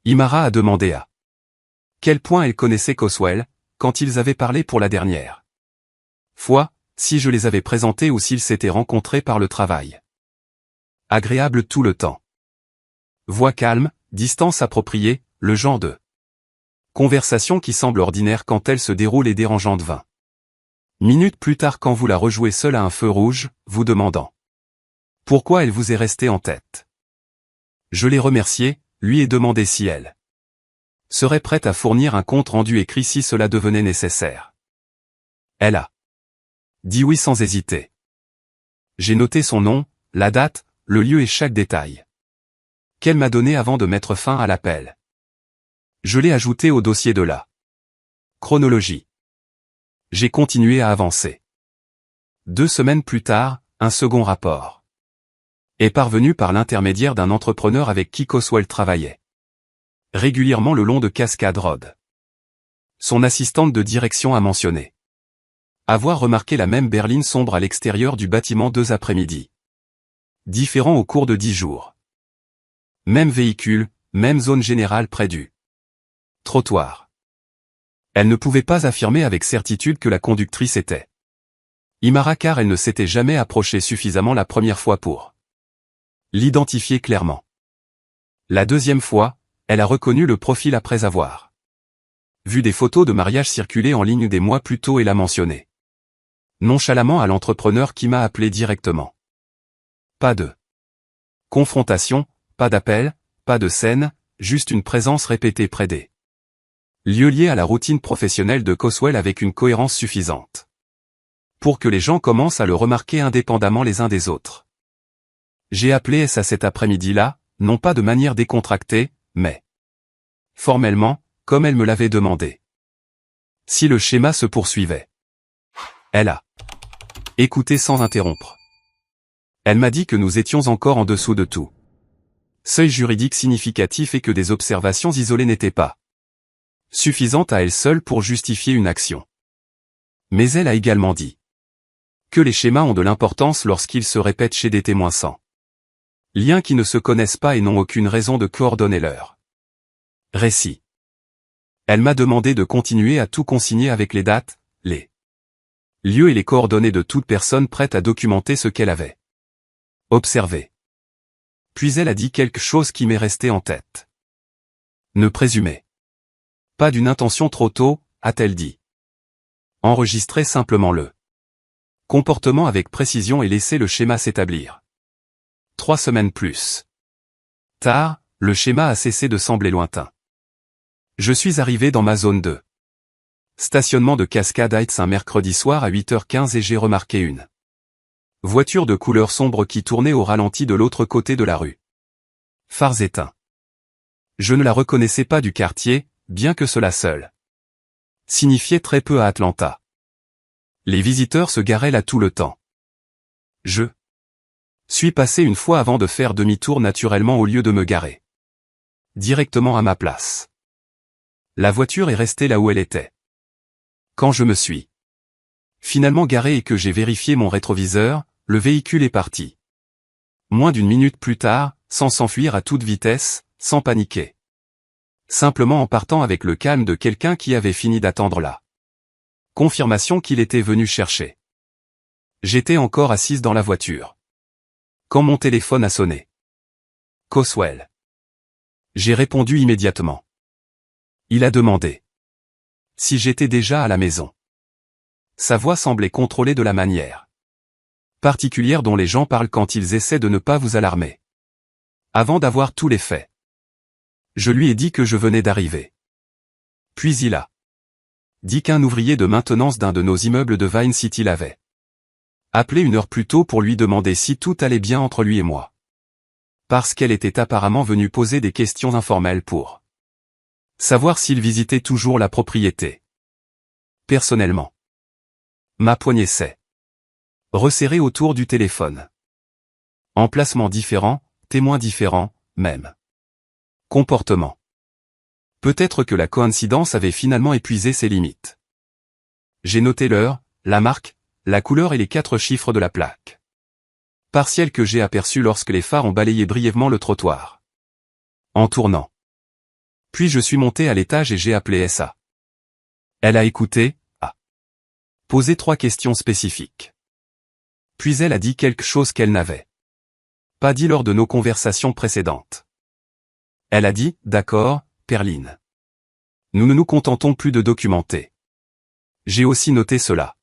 Imara a demandé à quel point elle connaissait Coswell, quand ils avaient parlé pour la dernière fois, si je les avais présentés ou s'ils s'étaient rencontrés par le travail. Agréable tout le temps. Voix calme, distance appropriée, le genre de conversation qui semble ordinaire quand elle se déroule et dérangeante 20 minutes plus tard quand vous la rejouez seule à un feu rouge, vous demandant pourquoi elle vous est restée en tête. Je l'ai remerciée, lui ai demandé si elle serait prête à fournir un compte rendu écrit si cela devenait nécessaire. Elle a dit oui sans hésiter. J'ai noté son nom, la date, le lieu et chaque détail qu'elle m'a donné avant de mettre fin à l'appel. Je l'ai ajouté au dossier de la chronologie. J'ai continué à avancer. 2 semaines plus tard, un second rapport est parvenu par l'intermédiaire d'un entrepreneur avec qui Coswell travaillait régulièrement le long de Cascade Road. Son assistante de direction a mentionné avoir remarqué la même berline sombre à l'extérieur du bâtiment 2 après-midi. Différent au cours de 10 jours. Même véhicule, même zone générale près du trottoir. Elle ne pouvait pas affirmer avec certitude que la conductrice était Imara car elle ne s'était jamais approchée suffisamment la première fois pour l'identifier clairement. La deuxième fois, elle a reconnu le profil après avoir vu des photos de mariage circuler en ligne des mois plus tôt et l'a mentionné nonchalamment à l'entrepreneur qui m'a appelé directement. Pas de confrontation, pas d'appel, pas de scène, juste une présence répétée près des lieux liés à la routine professionnelle de Coswell avec une cohérence suffisante pour que les gens commencent à le remarquer indépendamment les uns des autres. J'ai appelé S à cet après-midi-là, non pas de manière décontractée, mais formellement, comme elle me l'avait demandé. Si le schéma se poursuivait. Elle a écouté sans interrompre. Elle m'a dit que nous étions encore en dessous de tout seuil juridique significatif et que des observations isolées n'étaient pas suffisantes à elles seules pour justifier une action. Mais elle a également dit que les schémas ont de l'importance lorsqu'ils se répètent chez des témoins sans lien qui ne se connaissent pas et n'ont aucune raison de coordonner leur récit. Elle m'a demandé de continuer à tout consigner avec les dates, les lieux et les coordonnées de toute personne prête à documenter ce qu'elle avait observé. Puis elle a dit quelque chose qui m'est resté en tête. Ne présumez pas d'une intention trop tôt, a-t-elle dit. Enregistrez simplement le comportement avec précision et laissez le schéma s'établir. 3 semaines plus tard, le schéma a cessé de sembler lointain. Je suis arrivé dans ma zone de stationnement de Cascade Heights un mercredi soir à 8h15 et j'ai remarqué une voiture de couleur sombre qui tournait au ralenti de l'autre côté de la rue. Phares éteints. Je ne la reconnaissais pas du quartier, bien que cela seul signifiait très peu à Atlanta. Les visiteurs se garaient là tout le temps. Je suis passé une fois avant de faire demi-tour naturellement au lieu de me garer directement à ma place. La voiture est restée là où elle était. Quand je me suis finalement garé et que j'ai vérifié mon rétroviseur, le véhicule est parti. Moins d'une minute plus tard, sans s'enfuir à toute vitesse, sans paniquer. Simplement en partant avec le calme de quelqu'un qui avait fini d'attendre la confirmation qu'il était venu chercher. J'étais encore assise dans la voiture quand mon téléphone a sonné. Coswell. J'ai répondu immédiatement. Il a demandé si j'étais déjà à la maison. Sa voix semblait contrôlée de la manière particulière dont les gens parlent quand ils essaient de ne pas vous alarmer. Avant d'avoir tous les faits. Je lui ai dit que je venais d'arriver. Puis il a dit qu'un ouvrier de maintenance d'un de nos immeubles de Vine City l'avait appelé 1 heure plus tôt pour lui demander si tout allait bien entre lui et moi. Parce qu'elle était apparemment venue poser des questions informelles pour savoir s'il visitait toujours la propriété. Personnellement. Ma poignée s'est resserrée autour du téléphone. Emplacement différent, témoin différent, même comportement. Peut-être que la coïncidence avait finalement épuisé ses limites. J'ai noté l'heure, la marque, la couleur et les 4 chiffres de la plaque partielle que j'ai aperçue lorsque les phares ont balayé brièvement le trottoir. En tournant. Puis je suis monté à l'étage et j'ai appelé SA. Elle a écouté, a posé 3 questions spécifiques. Puis elle a dit quelque chose qu'elle n'avait pas dit lors de nos conversations précédentes. Elle a dit, d'accord, Perline. Nous ne nous contentons plus de documenter. J'ai aussi noté cela.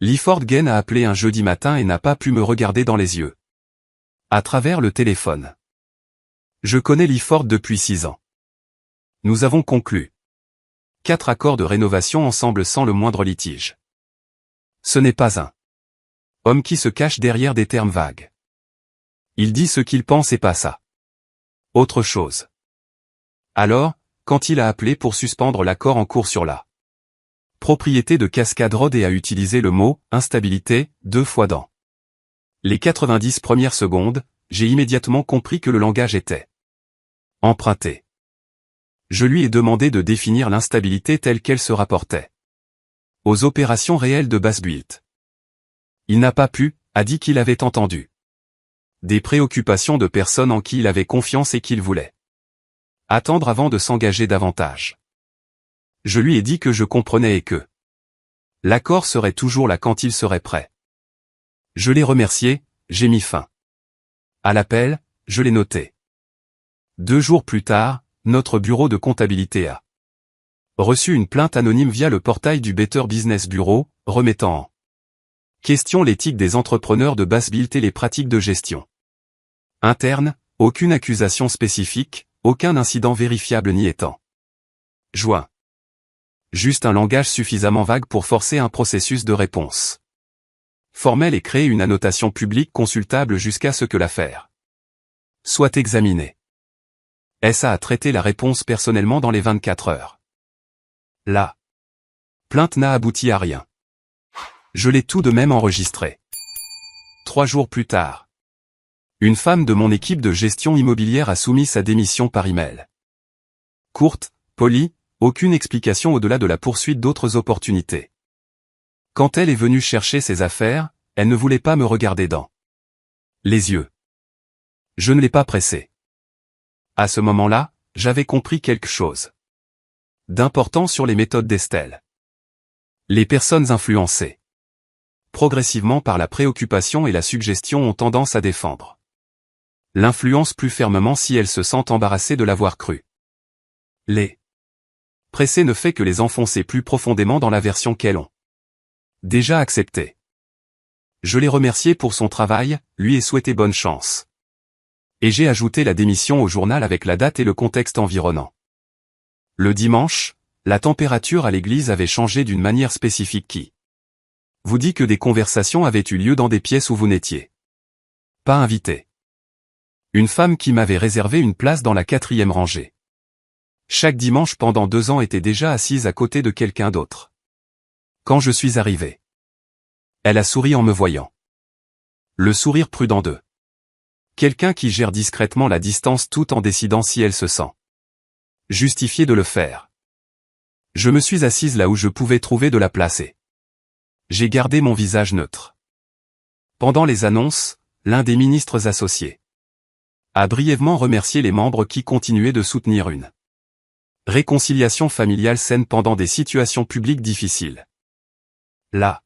Lee Fortgen a appelé un jeudi matin et n'a pas pu me regarder dans les yeux. À travers le téléphone. Je connais Lee Ford depuis 6 ans. Nous avons conclu 4 accords de rénovation ensemble sans le moindre litige. Ce n'est pas un homme qui se cache derrière des termes vagues. Il dit ce qu'il pense et pas ça. Autre chose. Alors, quand il a appelé pour suspendre l'accord en cours sur la propriété de Cascade Road et a utilisé le mot « instabilité » 2 fois dans les 90 premières secondes, j'ai immédiatement compris que le langage était emprunté. Je lui ai demandé de définir l'instabilité telle qu'elle se rapportait aux opérations réelles de Bas-Built. Il n'a pas pu, a dit qu'il avait entendu des préoccupations de personnes en qui il avait confiance et qu'il voulait attendre avant de s'engager davantage. Je lui ai dit que je comprenais et que l'accord serait toujours là quand il serait prêt. Je l'ai remercié, j'ai mis fin à l'appel, je l'ai noté. 2 jours plus tard, notre bureau de comptabilité a reçu une plainte anonyme via le portail du Better Business Bureau, remettant en question l'éthique des entrepreneurs de Bas-Built et les pratiques de gestion interne, aucune accusation spécifique, aucun incident vérifiable n'y étant joint. Juste un langage suffisamment vague pour forcer un processus de réponse formel et créer une annotation publique consultable jusqu'à ce que l'affaire soit examinée. SA a traité la réponse personnellement dans les 24 heures. La plainte n'a abouti à rien. Je l'ai tout de même enregistré. 3 jours plus tard. Une femme de mon équipe de gestion immobilière a soumis sa démission par email. Courte, polie, aucune explication au-delà de la poursuite d'autres opportunités. Quand elle est venue chercher ses affaires, elle ne voulait pas me regarder dans les yeux. Je ne l'ai pas pressée. À ce moment-là, j'avais compris quelque chose d'important sur les méthodes d'Estelle. Les personnes influencées progressivement par la préoccupation et la suggestion ont tendance à défendre l'influence plus fermement si elles se sentent embarrassées de l'avoir cru. Les presser ne fait que les enfoncer plus profondément dans la version qu'elles ont déjà acceptée. Je l'ai remercié pour son travail, lui ai souhaité bonne chance. Et j'ai ajouté la démission au journal avec la date et le contexte environnant. Le dimanche, la température à l'église avait changé d'une manière spécifique qui vous dit que des conversations avaient eu lieu dans des pièces où vous n'étiez pas invité. Une femme qui m'avait réservé une place dans la 4e rangée. Chaque dimanche pendant 2 ans était déjà assise à côté de quelqu'un d'autre. Quand je suis arrivé, elle a souri en me voyant. Le sourire prudent de quelqu'un qui gère discrètement la distance tout en décidant si elle se sent justifiée de le faire. Je me suis assise là où je pouvais trouver de la place et j'ai gardé mon visage neutre. Pendant les annonces, l'un des ministres associés a brièvement remercié les membres qui continuaient de soutenir une réconciliation familiale saine pendant des situations publiques difficiles. La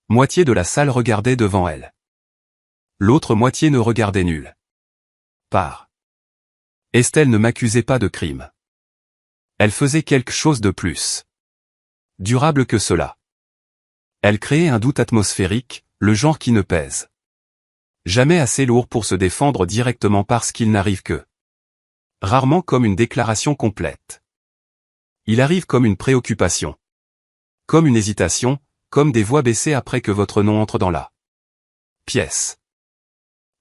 moitié de la salle regardait devant elle. L'autre moitié ne regardait nulle part. Estelle ne m'accusait pas de crime. Elle faisait quelque chose de plus durable que cela. Elle créait un doute atmosphérique, le genre qui ne pèse jamais assez lourd pour se défendre directement parce qu'il n'arrive que rarement comme une déclaration complète. Il arrive comme une préoccupation, comme une hésitation, comme des voix baissées après que votre nom entre dans la pièce.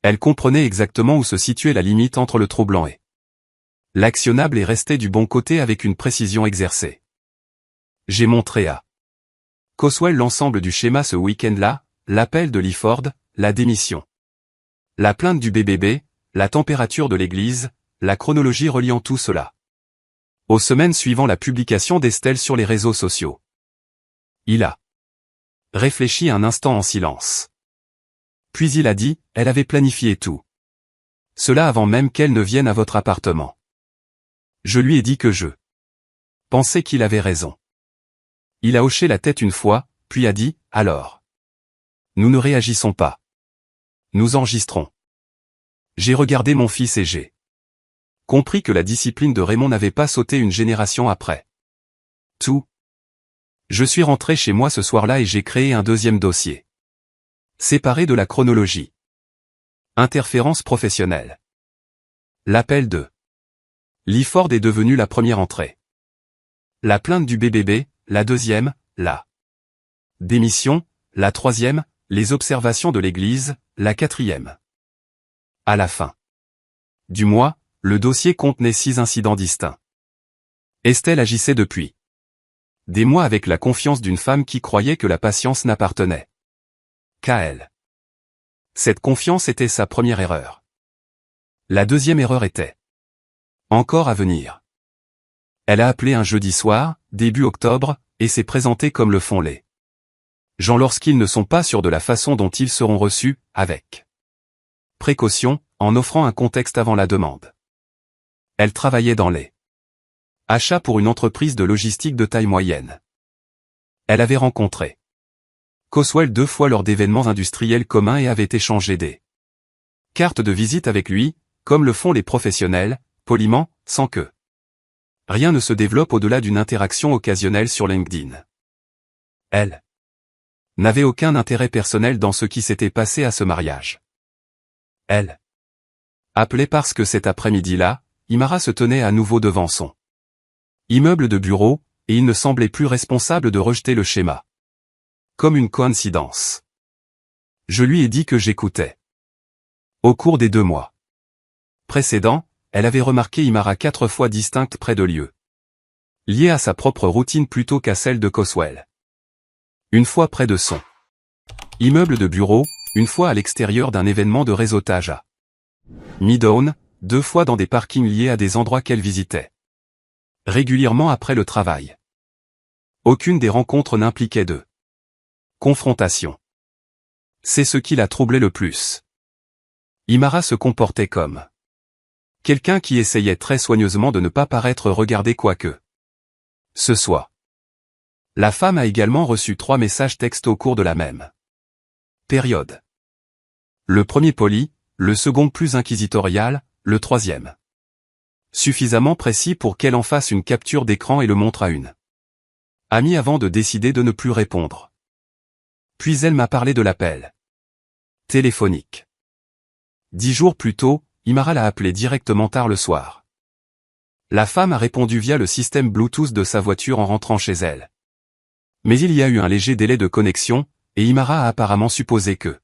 Elle comprenait exactement où se situait la limite entre le troublant et l'actionnable et restait du bon côté avec une précision exercée. J'ai montré à Coswell l'ensemble du schéma ce week-end-là, l'appel de Lyford, la démission, la plainte du BBB, la température de l'église, la chronologie reliant tout cela aux semaines suivant la publication d'Estelle sur les réseaux sociaux. Il a réfléchi un instant en silence. Puis il a dit, elle avait planifié tout. Cela avant même qu'elle ne vienne à votre appartement. Je lui ai dit que je pensais qu'il avait raison. Il a hoché la tête une fois, puis a dit, alors. Nous ne réagissons pas. Nous enregistrons. J'ai regardé mon fils et j'ai compris que la discipline de Raymond n'avait pas sauté une génération après tout. Je suis rentré chez moi ce soir-là et j'ai créé un 2e dossier. Séparé de la chronologie. Interférence professionnelle. L'appel de Lyford est devenu la première entrée. La plainte du BBB, la 2e, la démission, la 3e, les observations de l'église, la 4e. À la fin du mois, le dossier contenait 6 incidents distincts. Estelle agissait depuis des mois avec la confiance d'une femme qui croyait que la patience n'appartenait qu'à elle. Cette confiance était sa première erreur. La 2e erreur était encore à venir. Elle a appelé un jeudi soir, début octobre, et s'est présentée comme le font les gens lorsqu'ils ne sont pas sûrs de la façon dont ils seront reçus, avec précaution, en offrant un contexte avant la demande. Elle travaillait dans les achats pour une entreprise de logistique de taille moyenne. Elle avait rencontré Coswell 2 fois lors d'événements industriels communs et avait échangé des cartes de visite avec lui, comme le font les professionnels, poliment, sans que rien ne se développe au-delà d'une interaction occasionnelle sur LinkedIn. Elle n'avait aucun intérêt personnel dans ce qui s'était passé à ce mariage. Elle appelait parce que cet après-midi-là, Imara se tenait à nouveau devant son immeuble de bureau, et il ne semblait plus responsable de rejeter le schéma. Comme une coïncidence. Je lui ai dit que j'écoutais. Au cours des 2 mois précédents, elle avait remarqué Imara 4 fois distinctes près de lieux liés à sa propre routine plutôt qu'à celle de Coswell. Une fois près de son Immeuble de bureau, une fois à l'extérieur d'un événement de réseautage à Midtown, 2 fois dans des parkings liés à des endroits qu'elle visitait régulièrement après le travail. Aucune des rencontres n'impliquait de confrontation. C'est ce qui la troublait le plus. Imara se comportait comme quelqu'un qui essayait très soigneusement de ne pas paraître regarder quoi que ce soit. La femme a également reçu 3 messages textes au cours de la même période. Le premier poli, le second plus inquisitorial, le troisième suffisamment précis pour qu'elle en fasse une capture d'écran et le montre à une amie avant de décider de ne plus répondre. Puis elle m'a parlé de l'appel téléphonique. 10 jours plus tôt, Imara l'a appelé directement tard le soir. La femme a répondu via le système Bluetooth de sa voiture en rentrant chez elle. Mais il y a eu un léger délai de connexion, et Imara a apparemment supposé que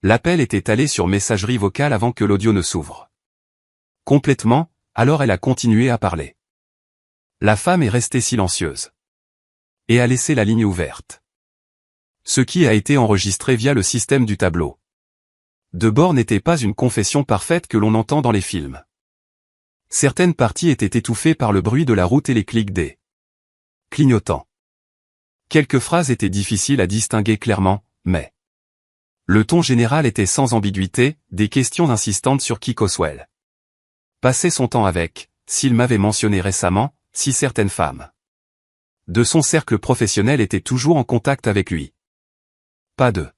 l'appel était allé sur messagerie vocale avant que l'audio ne s'ouvre complètement, alors elle a continué à parler. La femme est restée silencieuse et a laissé la ligne ouverte. Ce qui a été enregistré via le système du tableau de bord n'était pas une confession parfaite que l'on entend dans les films. Certaines parties étaient étouffées par le bruit de la route et les clics des clignotants. Quelques phrases étaient difficiles à distinguer clairement, mais le ton général était sans ambiguïté, des questions insistantes sur qui Coswell passait son temps avec, s'il m'avait mentionné récemment, si certaines femmes de son cercle professionnel étaient toujours en contact avec lui. Pas de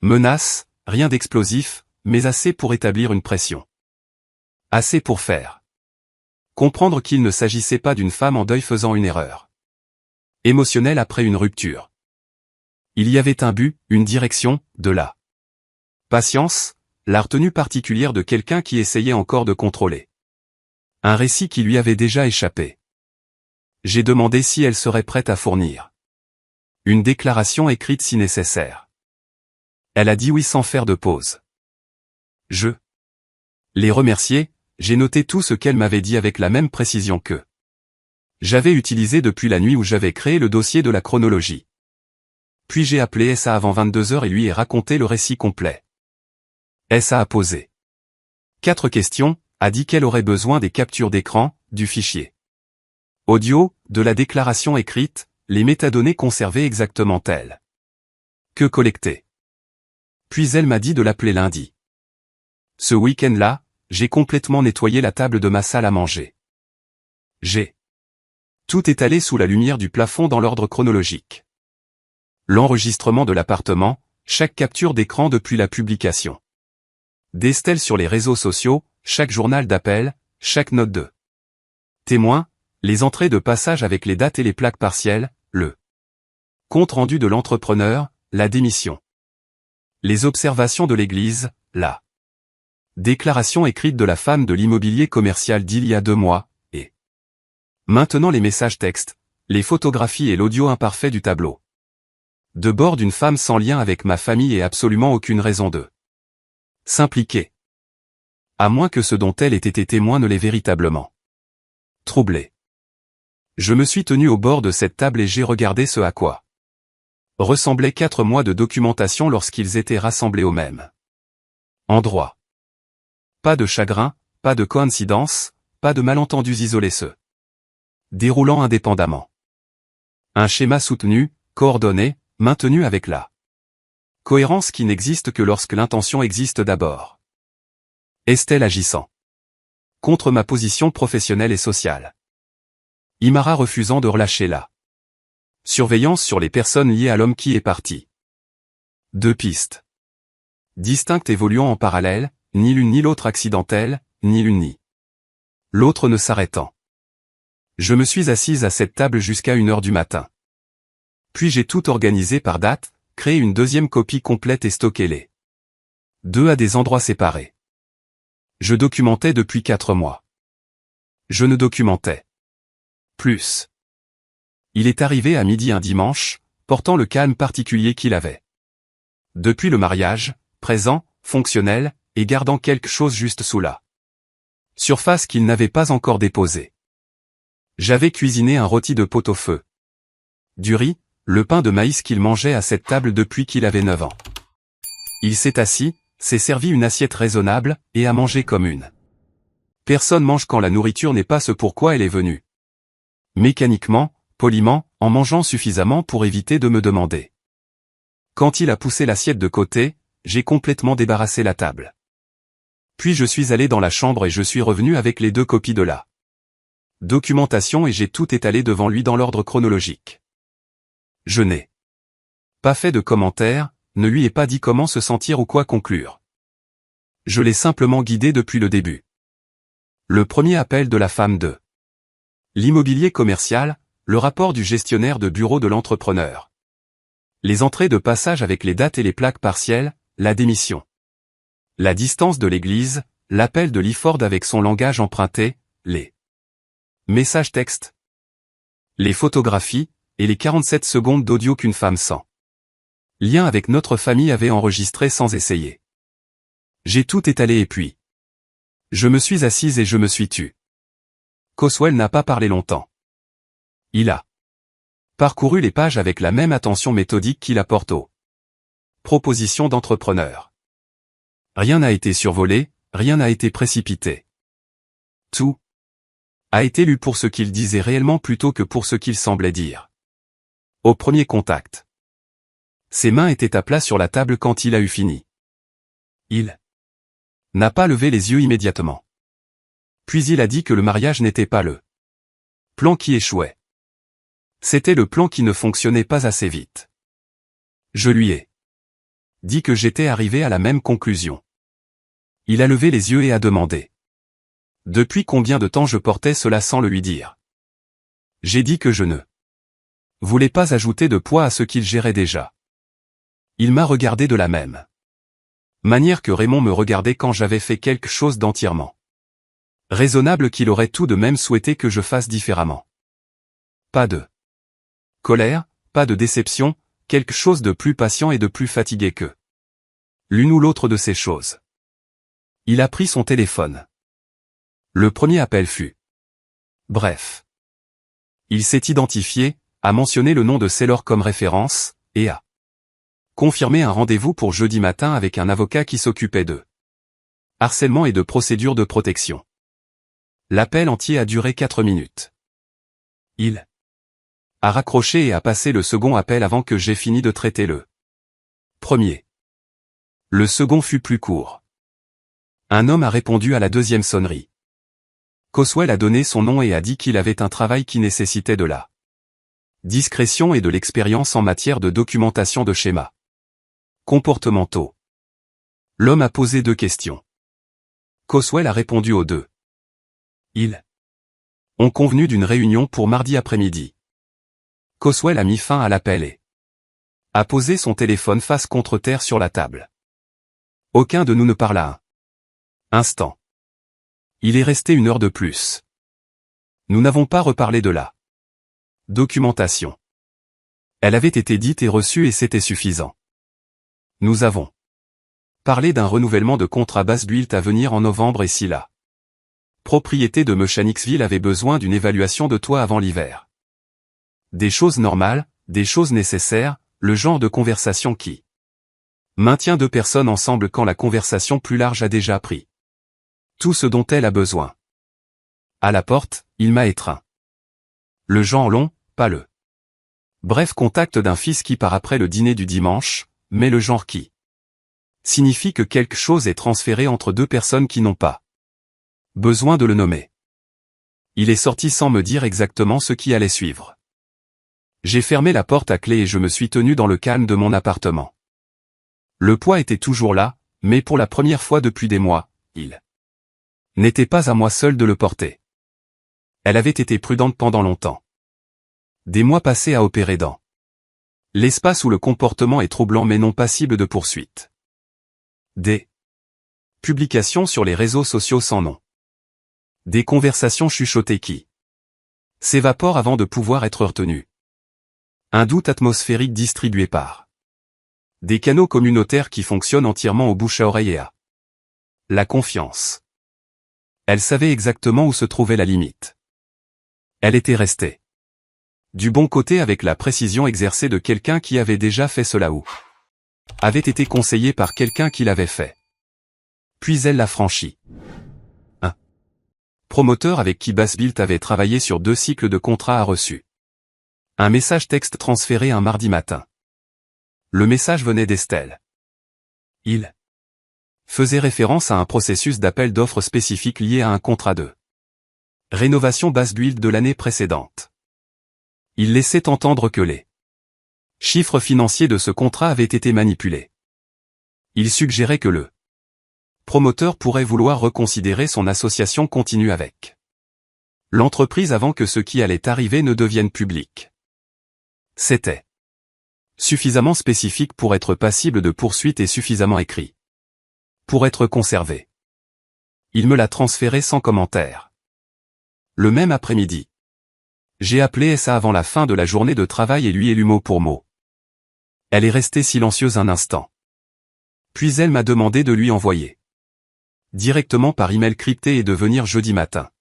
menaces, rien d'explosif, mais assez pour établir une pression. Assez pour faire comprendre qu'il ne s'agissait pas d'une femme en deuil faisant une erreur émotionnelle après une rupture. Il y avait un but, une direction, de la patience, la retenue particulière de quelqu'un qui essayait encore de contrôler un récit qui lui avait déjà échappé. J'ai demandé si elle serait prête à fournir une déclaration écrite si nécessaire. Elle a dit oui sans faire de pause. Je l'ai remerciée, j'ai noté tout ce qu'elle m'avait dit avec la même précision que j'avais utilisé depuis la nuit où j'avais créé le dossier de la chronologie. Puis j'ai appelé SA avant 22h et lui ai raconté le récit complet. SA a posé 4 questions, a dit qu'elle aurait besoin des captures d'écran, du fichier audio, de la déclaration écrite, les métadonnées conservées exactement telles que collectées. Puis elle m'a dit de l'appeler lundi. Ce week-end-là, j'ai complètement nettoyé la table de ma salle à manger. J'ai tout étalé sous la lumière du plafond dans l'ordre chronologique. L'enregistrement de l'appartement, chaque capture d'écran depuis la publication d'Estelle sur les réseaux sociaux, chaque journal d'appel, chaque note de témoin, les entrées de passage avec les dates et les plaques partielles, le compte rendu de l'entrepreneur, la démission, les observations de l'église, la déclaration écrite de la femme de l'immobilier commercial d'il y a 2 mois, et maintenant les messages textes, les photographies et l'audio imparfait du tableau de bord d'une femme sans lien avec ma famille et absolument aucune raison de s'impliquer. À moins que ce dont elle ait été témoin ne l'ait véritablement troublée. Je me suis tenu au bord de cette table et j'ai regardé ce à quoi ressemblaient 4 mois de documentation lorsqu'ils étaient rassemblés au même endroit. Pas de chagrin, pas de coïncidence, pas de malentendus isolés se déroulant indépendamment. Un schéma soutenu, coordonné, maintenu avec la cohérence qui n'existe que lorsque l'intention existe d'abord. Estelle agissant contre ma position professionnelle et sociale. Imara refusant de relâcher la surveillance sur les personnes liées à l'homme qui est parti. 2 pistes distinctes évoluant en parallèle, ni l'une ni l'autre accidentelle, ni l'une ni l'autre ne s'arrêtant. Je me suis assise à cette table jusqu'à 1h du matin. Puis j'ai tout organisé par date, créé une deuxième copie complète et stocké les 2 à des endroits séparés. Je documentais depuis 4 mois. Je ne documentais plus. Il est arrivé à midi un dimanche, portant le calme particulier qu'il avait depuis le mariage, présent, fonctionnel, et gardant quelque chose juste sous la surface qu'il n'avait pas encore déposée. J'avais cuisiné un rôti de pot-au-feu, du riz, le pain de maïs qu'il mangeait à cette table depuis qu'il avait 9 ans. Il s'est assis, s'est servi une assiette raisonnable, et a mangé comme une. Personne mange quand la nourriture n'est pas ce pourquoi elle est venue. Mécaniquement, poliment, en mangeant suffisamment pour éviter de me demander. Quand il a poussé l'assiette de côté, j'ai complètement débarrassé la table. Puis je suis allé dans la chambre et je suis revenu avec les 2 copies de la documentation et j'ai tout étalé devant lui dans l'ordre chronologique. Je n'ai pas fait de commentaires, ne lui ai pas dit comment se sentir ou quoi conclure. Je l'ai simplement guidé depuis le début. Le premier appel de la femme de l'immobilier commercial, le rapport du gestionnaire de bureau de l'entrepreneur. Les entrées de passage avec les dates et les plaques partielles, la démission. La distance de l'église, l'appel de Lyford avec son langage emprunté, les messages textes, les photographies, et les 47 secondes d'audio qu'une femme sans lien avec notre famille avait enregistré sans essayer. J'ai tout étalé et puis je me suis assise et je me suis tue. Coswell n'a pas parlé longtemps. Il a parcouru les pages avec la même attention méthodique qu'il apporte aux propositions d'entrepreneurs. Rien n'a été survolé, rien n'a été précipité. Tout a été lu pour ce qu'il disait réellement plutôt que pour ce qu'il semblait dire. Au premier contact, ses mains étaient à plat sur la table quand il a eu fini. Il n'a pas levé les yeux immédiatement. Puis il a dit que le mariage n'était pas le plan qui échouait. C'était le plan qui ne fonctionnait pas assez vite. Je lui ai dit que j'étais arrivé à la même conclusion. Il a levé les yeux et a demandé depuis combien de temps je portais cela sans le lui dire. J'ai dit que je ne voulais pas ajouter de poids à ce qu'il gérait déjà. Il m'a regardé de la même manière que Raymond me regardait quand j'avais fait quelque chose d'entièrement raisonnable qu'il aurait tout de même souhaité que je fasse différemment. Pas de colère, pas de déception, quelque chose de plus patient et de plus fatigué que l'une ou l'autre de ces choses. Il a pris son téléphone. Le premier appel fut bref. Il s'est identifié, a mentionné le nom de Saylor comme référence, et a confirmé un rendez-vous pour jeudi matin avec un avocat qui s'occupait de harcèlement et de procédures de protection. L'appel entier a duré 4 minutes. Il a raccroché et a passé le second appel avant que j'aie fini de traiter le premier. Le second fut plus court. Un homme a répondu à la deuxième sonnerie. Coswell a donné son nom et a dit qu'il avait un travail qui nécessitait de la discrétion et de l'expérience en matière de documentation de schémas comportementaux. L'homme a posé 2 questions. Coswell a répondu aux 2. Ils ont convenu d'une réunion pour mardi après-midi. Coswell a mis fin à l'appel et a posé son téléphone face contre terre sur la table. Aucun de nous ne parla un instant. Il est resté 1 heure de plus. Nous n'avons pas reparlé de la documentation. Elle avait été dite et reçue et c'était suffisant. Nous avons parlé d'un renouvellement de contrat Bass-Built à venir en novembre et si la propriété de Mechanicsville avait besoin d'une évaluation de toit avant l'hiver. Des choses normales, des choses nécessaires, le genre de conversation qui maintient 2 personnes ensemble quand la conversation plus large a déjà pris tout ce dont elle a besoin. À la porte, il m'a étreint. Le genre long, pas le bref contact d'un fils qui part après le dîner du dimanche, mais le genre qui signifie que quelque chose est transféré entre 2 personnes qui n'ont pas besoin de le nommer. Il est sorti sans me dire exactement ce qui allait suivre. J'ai fermé la porte à clé et je me suis tenu dans le calme de mon appartement. Le poids était toujours là, mais pour la première fois depuis des mois, il n'était pas à moi seul de le porter. Elle avait été prudente pendant longtemps. Des mois passés à opérer dans l'espace où le comportement est troublant mais non passible de poursuite. Des publications sur les réseaux sociaux sans nom. Des conversations chuchotées qui s'évaporent avant de pouvoir être retenues. Un doute atmosphérique distribué par des canaux communautaires qui fonctionnent entièrement au bouche à oreille et à la confiance. Elle savait exactement où se trouvait la limite. Elle était restée Du bon côté avec la précision exercée de quelqu'un qui avait déjà fait cela ou avait été conseillé par quelqu'un qui l'avait fait. Puis elle l'a franchi. Un promoteur avec qui Bassbilt avait travaillé sur 2 cycles de contrat a reçu un message texte transféré un mardi matin. Le message venait d'Estelle. Il faisait référence à un processus d'appel d'offres spécifique lié à un contrat de rénovation Bassbilt de l'année précédente. Il laissait entendre que les chiffres financiers de ce contrat avaient été manipulés. Il suggérait que le promoteur pourrait vouloir reconsidérer son association continue avec l'entreprise avant que ce qui allait arriver ne devienne public. C'était suffisamment spécifique pour être passible de poursuite et suffisamment écrit pour être conservé. Il me l'a transféré sans commentaire. Le même après-midi, j'ai appelé SA avant la fin de la journée de travail et lui ai lu mot pour mot. Elle est restée silencieuse un instant. Puis elle m'a demandé de lui envoyer directement par email crypté et de venir jeudi matin.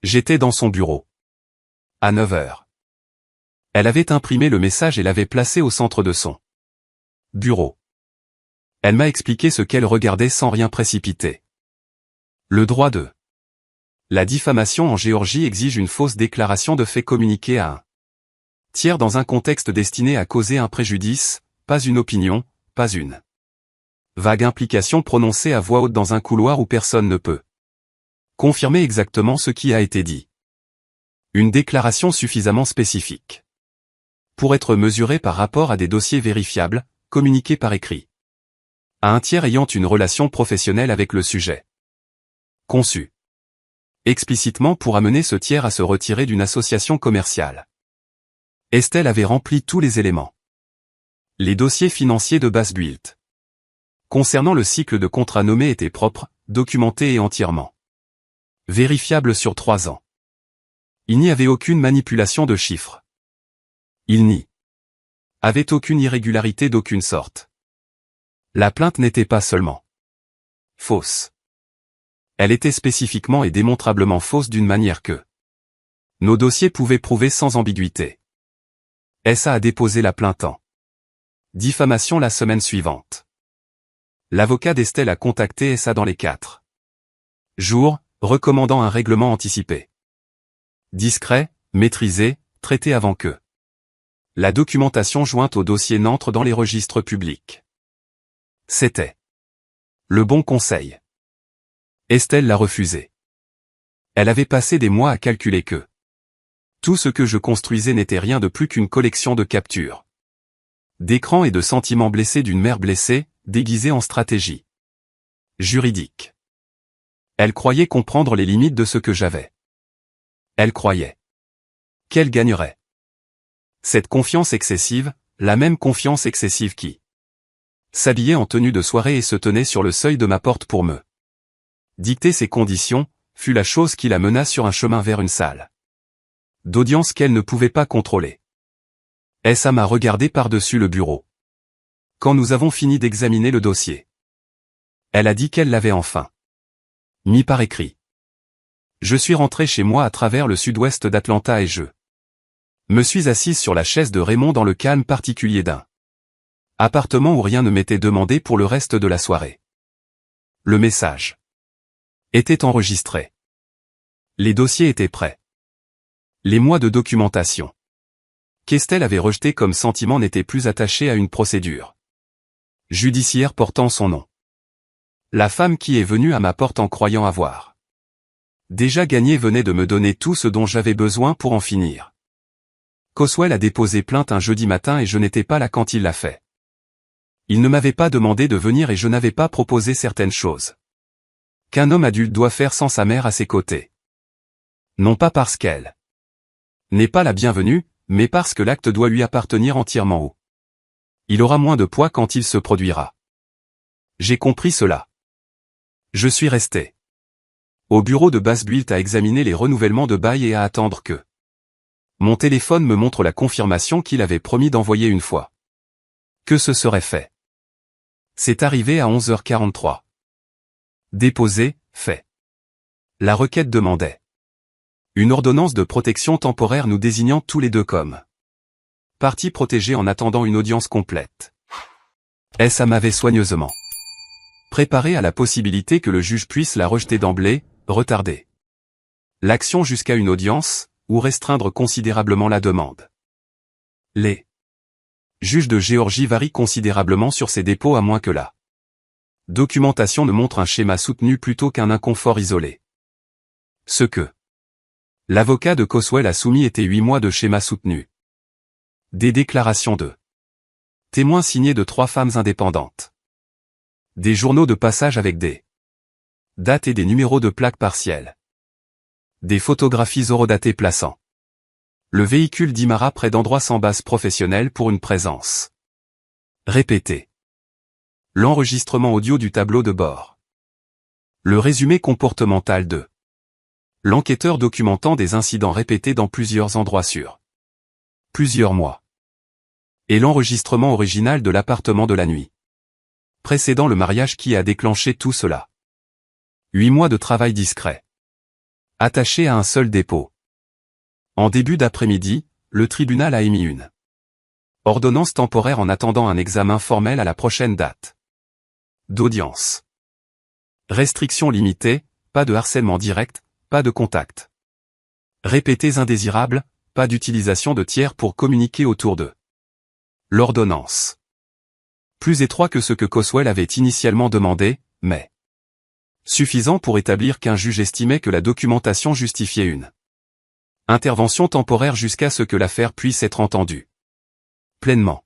J'étais dans son bureau. À 9 heures. Elle avait imprimé le message et l'avait placé au centre de son bureau. Elle m'a expliqué ce qu'elle regardait sans rien précipiter. Le droit de la diffamation en Géorgie exige une fausse déclaration de fait communiquée à un tiers dans un contexte destiné à causer un préjudice, pas une opinion, pas une vague implication prononcée à voix haute dans un couloir où personne ne peut confirmer exactement ce qui a été dit. Une déclaration suffisamment spécifique pour être mesurée par rapport à des dossiers vérifiables, communiqués par écrit à un tiers ayant une relation professionnelle avec le sujet. Conçu explicitement pour amener ce tiers à se retirer d'une association commerciale. Estelle avait rempli tous les éléments. Les dossiers financiers de Bassbilt concernant le cycle de contrat nommé étaient propres, documentés et entièrement vérifiables sur 3 ans. Il n'y avait aucune manipulation de chiffres. Il n'y avait aucune irrégularité d'aucune sorte. La plainte n'était pas seulement fausse. Elle était spécifiquement et démontrablement fausse d'une manière que nos dossiers pouvaient prouver sans ambiguïté. SA a déposé la plainte en diffamation la semaine suivante. L'avocat d'Estelle a contacté SA dans les 4 jours, recommandant un règlement anticipé. Discret, maîtrisé, traité avant que la documentation jointe au dossier n'entre dans les registres publics. C'était le bon conseil. Estelle l'a refusé. Elle avait passé des mois à calculer que tout ce que je construisais n'était rien de plus qu'une collection de captures d'écran et de sentiments blessés d'une mère blessée, déguisée en stratégie juridique. Elle croyait comprendre les limites de ce que j'avais. Elle croyait qu'elle gagnerait. Cette confiance excessive, la même confiance excessive qui s'habillait en tenue de soirée et se tenait sur le seuil de ma porte pour me dicter ses conditions, fut la chose qui la mena sur un chemin vers une salle d'audience qu'elle ne pouvait pas contrôler. SA m'a regardé par-dessus le bureau. Quand nous avons fini d'examiner le dossier, elle a dit qu'elle l'avait enfin mis par écrit. Je suis rentré chez moi à travers le sud-ouest d'Atlanta et je me suis assise sur la chaise de Raymond dans le calme particulier d'un appartement où rien ne m'était demandé pour le reste de la soirée. Le message était enregistré. Les dossiers étaient prêts. Les mois de documentation qu'Estelle avait rejeté comme sentiment n'étaient plus attachés à une procédure judiciaire portant son nom. La femme qui est venue à ma porte en croyant avoir déjà gagné venait de me donner tout ce dont j'avais besoin pour en finir. Coswell a déposé plainte un jeudi matin et je n'étais pas là quand il l'a fait. Il ne m'avait pas demandé de venir et je n'avais pas proposé certaines choses qu'un homme adulte doit faire sans sa mère à ses côtés. Non pas parce qu'elle n'est pas la bienvenue, mais parce que l'acte doit lui appartenir entièrement au. Il aura moins de poids quand il se produira. J'ai compris cela. Je suis resté au bureau de Bassbilt à examiner les renouvellements de bail et à attendre que mon téléphone me montre la confirmation qu'il avait promis d'envoyer une fois que ce serait fait. C'est arrivé à 11h43. Déposé, fait. La requête demandait Une ordonnance de protection temporaire nous désignant tous les deux comme parties protégées en attendant une audience complète. S. m'avait soigneusement préparé à la possibilité que le juge puisse la rejeter d'emblée, retarder l'action jusqu'à une audience, ou restreindre considérablement la demande. Les juges de Géorgie varient considérablement sur ces dépôts à moins que la documentation ne montre un schéma soutenu plutôt qu'un inconfort isolé. Ce que l'avocat de Coswell a soumis était 8 mois de schéma soutenu. Des déclarations de témoins signés de 3 femmes indépendantes. Des journaux de passage avec des dates et des numéros de plaques partielles. Des photographies horodatées plaçant le véhicule d'Imara près d'endroits sans base professionnelle pour une présence répétée. L'enregistrement audio du tableau de bord. Le résumé comportemental de l'enquêteur documentant des incidents répétés dans plusieurs endroits sur plusieurs mois. Et l'enregistrement original de l'appartement de la nuit précédant le mariage qui a déclenché tout cela. 8 mois de travail discret. Attaché à un seul dépôt. En début d'après-midi, le tribunal a émis une ordonnance temporaire en attendant un examen formel à la prochaine date d'audience. Restrictions limitées, pas de harcèlement direct, pas de contact. Répétés indésirables, pas d'utilisation de tiers pour communiquer autour d'eux. L'ordonnance. Plus étroit que ce que Coswell avait initialement demandé, mais suffisant pour établir qu'un juge estimait que la documentation justifiait une intervention temporaire jusqu'à ce que l'affaire puisse être entendue pleinement.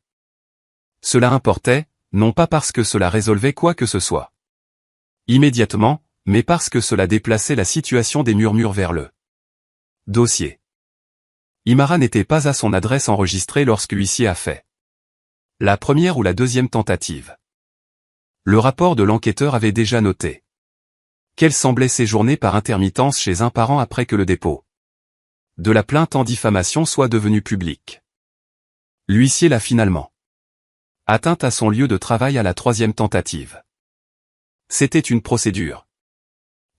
Cela importait, non pas parce que cela résolvait quoi que ce soit immédiatement, mais parce que cela déplaçait la situation des murmures vers le dossier. Imara n'était pas à son adresse enregistrée lorsque l'huissier a fait la première ou la deuxième tentative. Le rapport de l'enquêteur avait déjà noté qu'elle semblait séjourner par intermittence chez un parent après que le dépôt de la plainte en diffamation soit devenu public. L'huissier l'a finalement atteinte à son lieu de travail à la 3e tentative. C'était une procédure,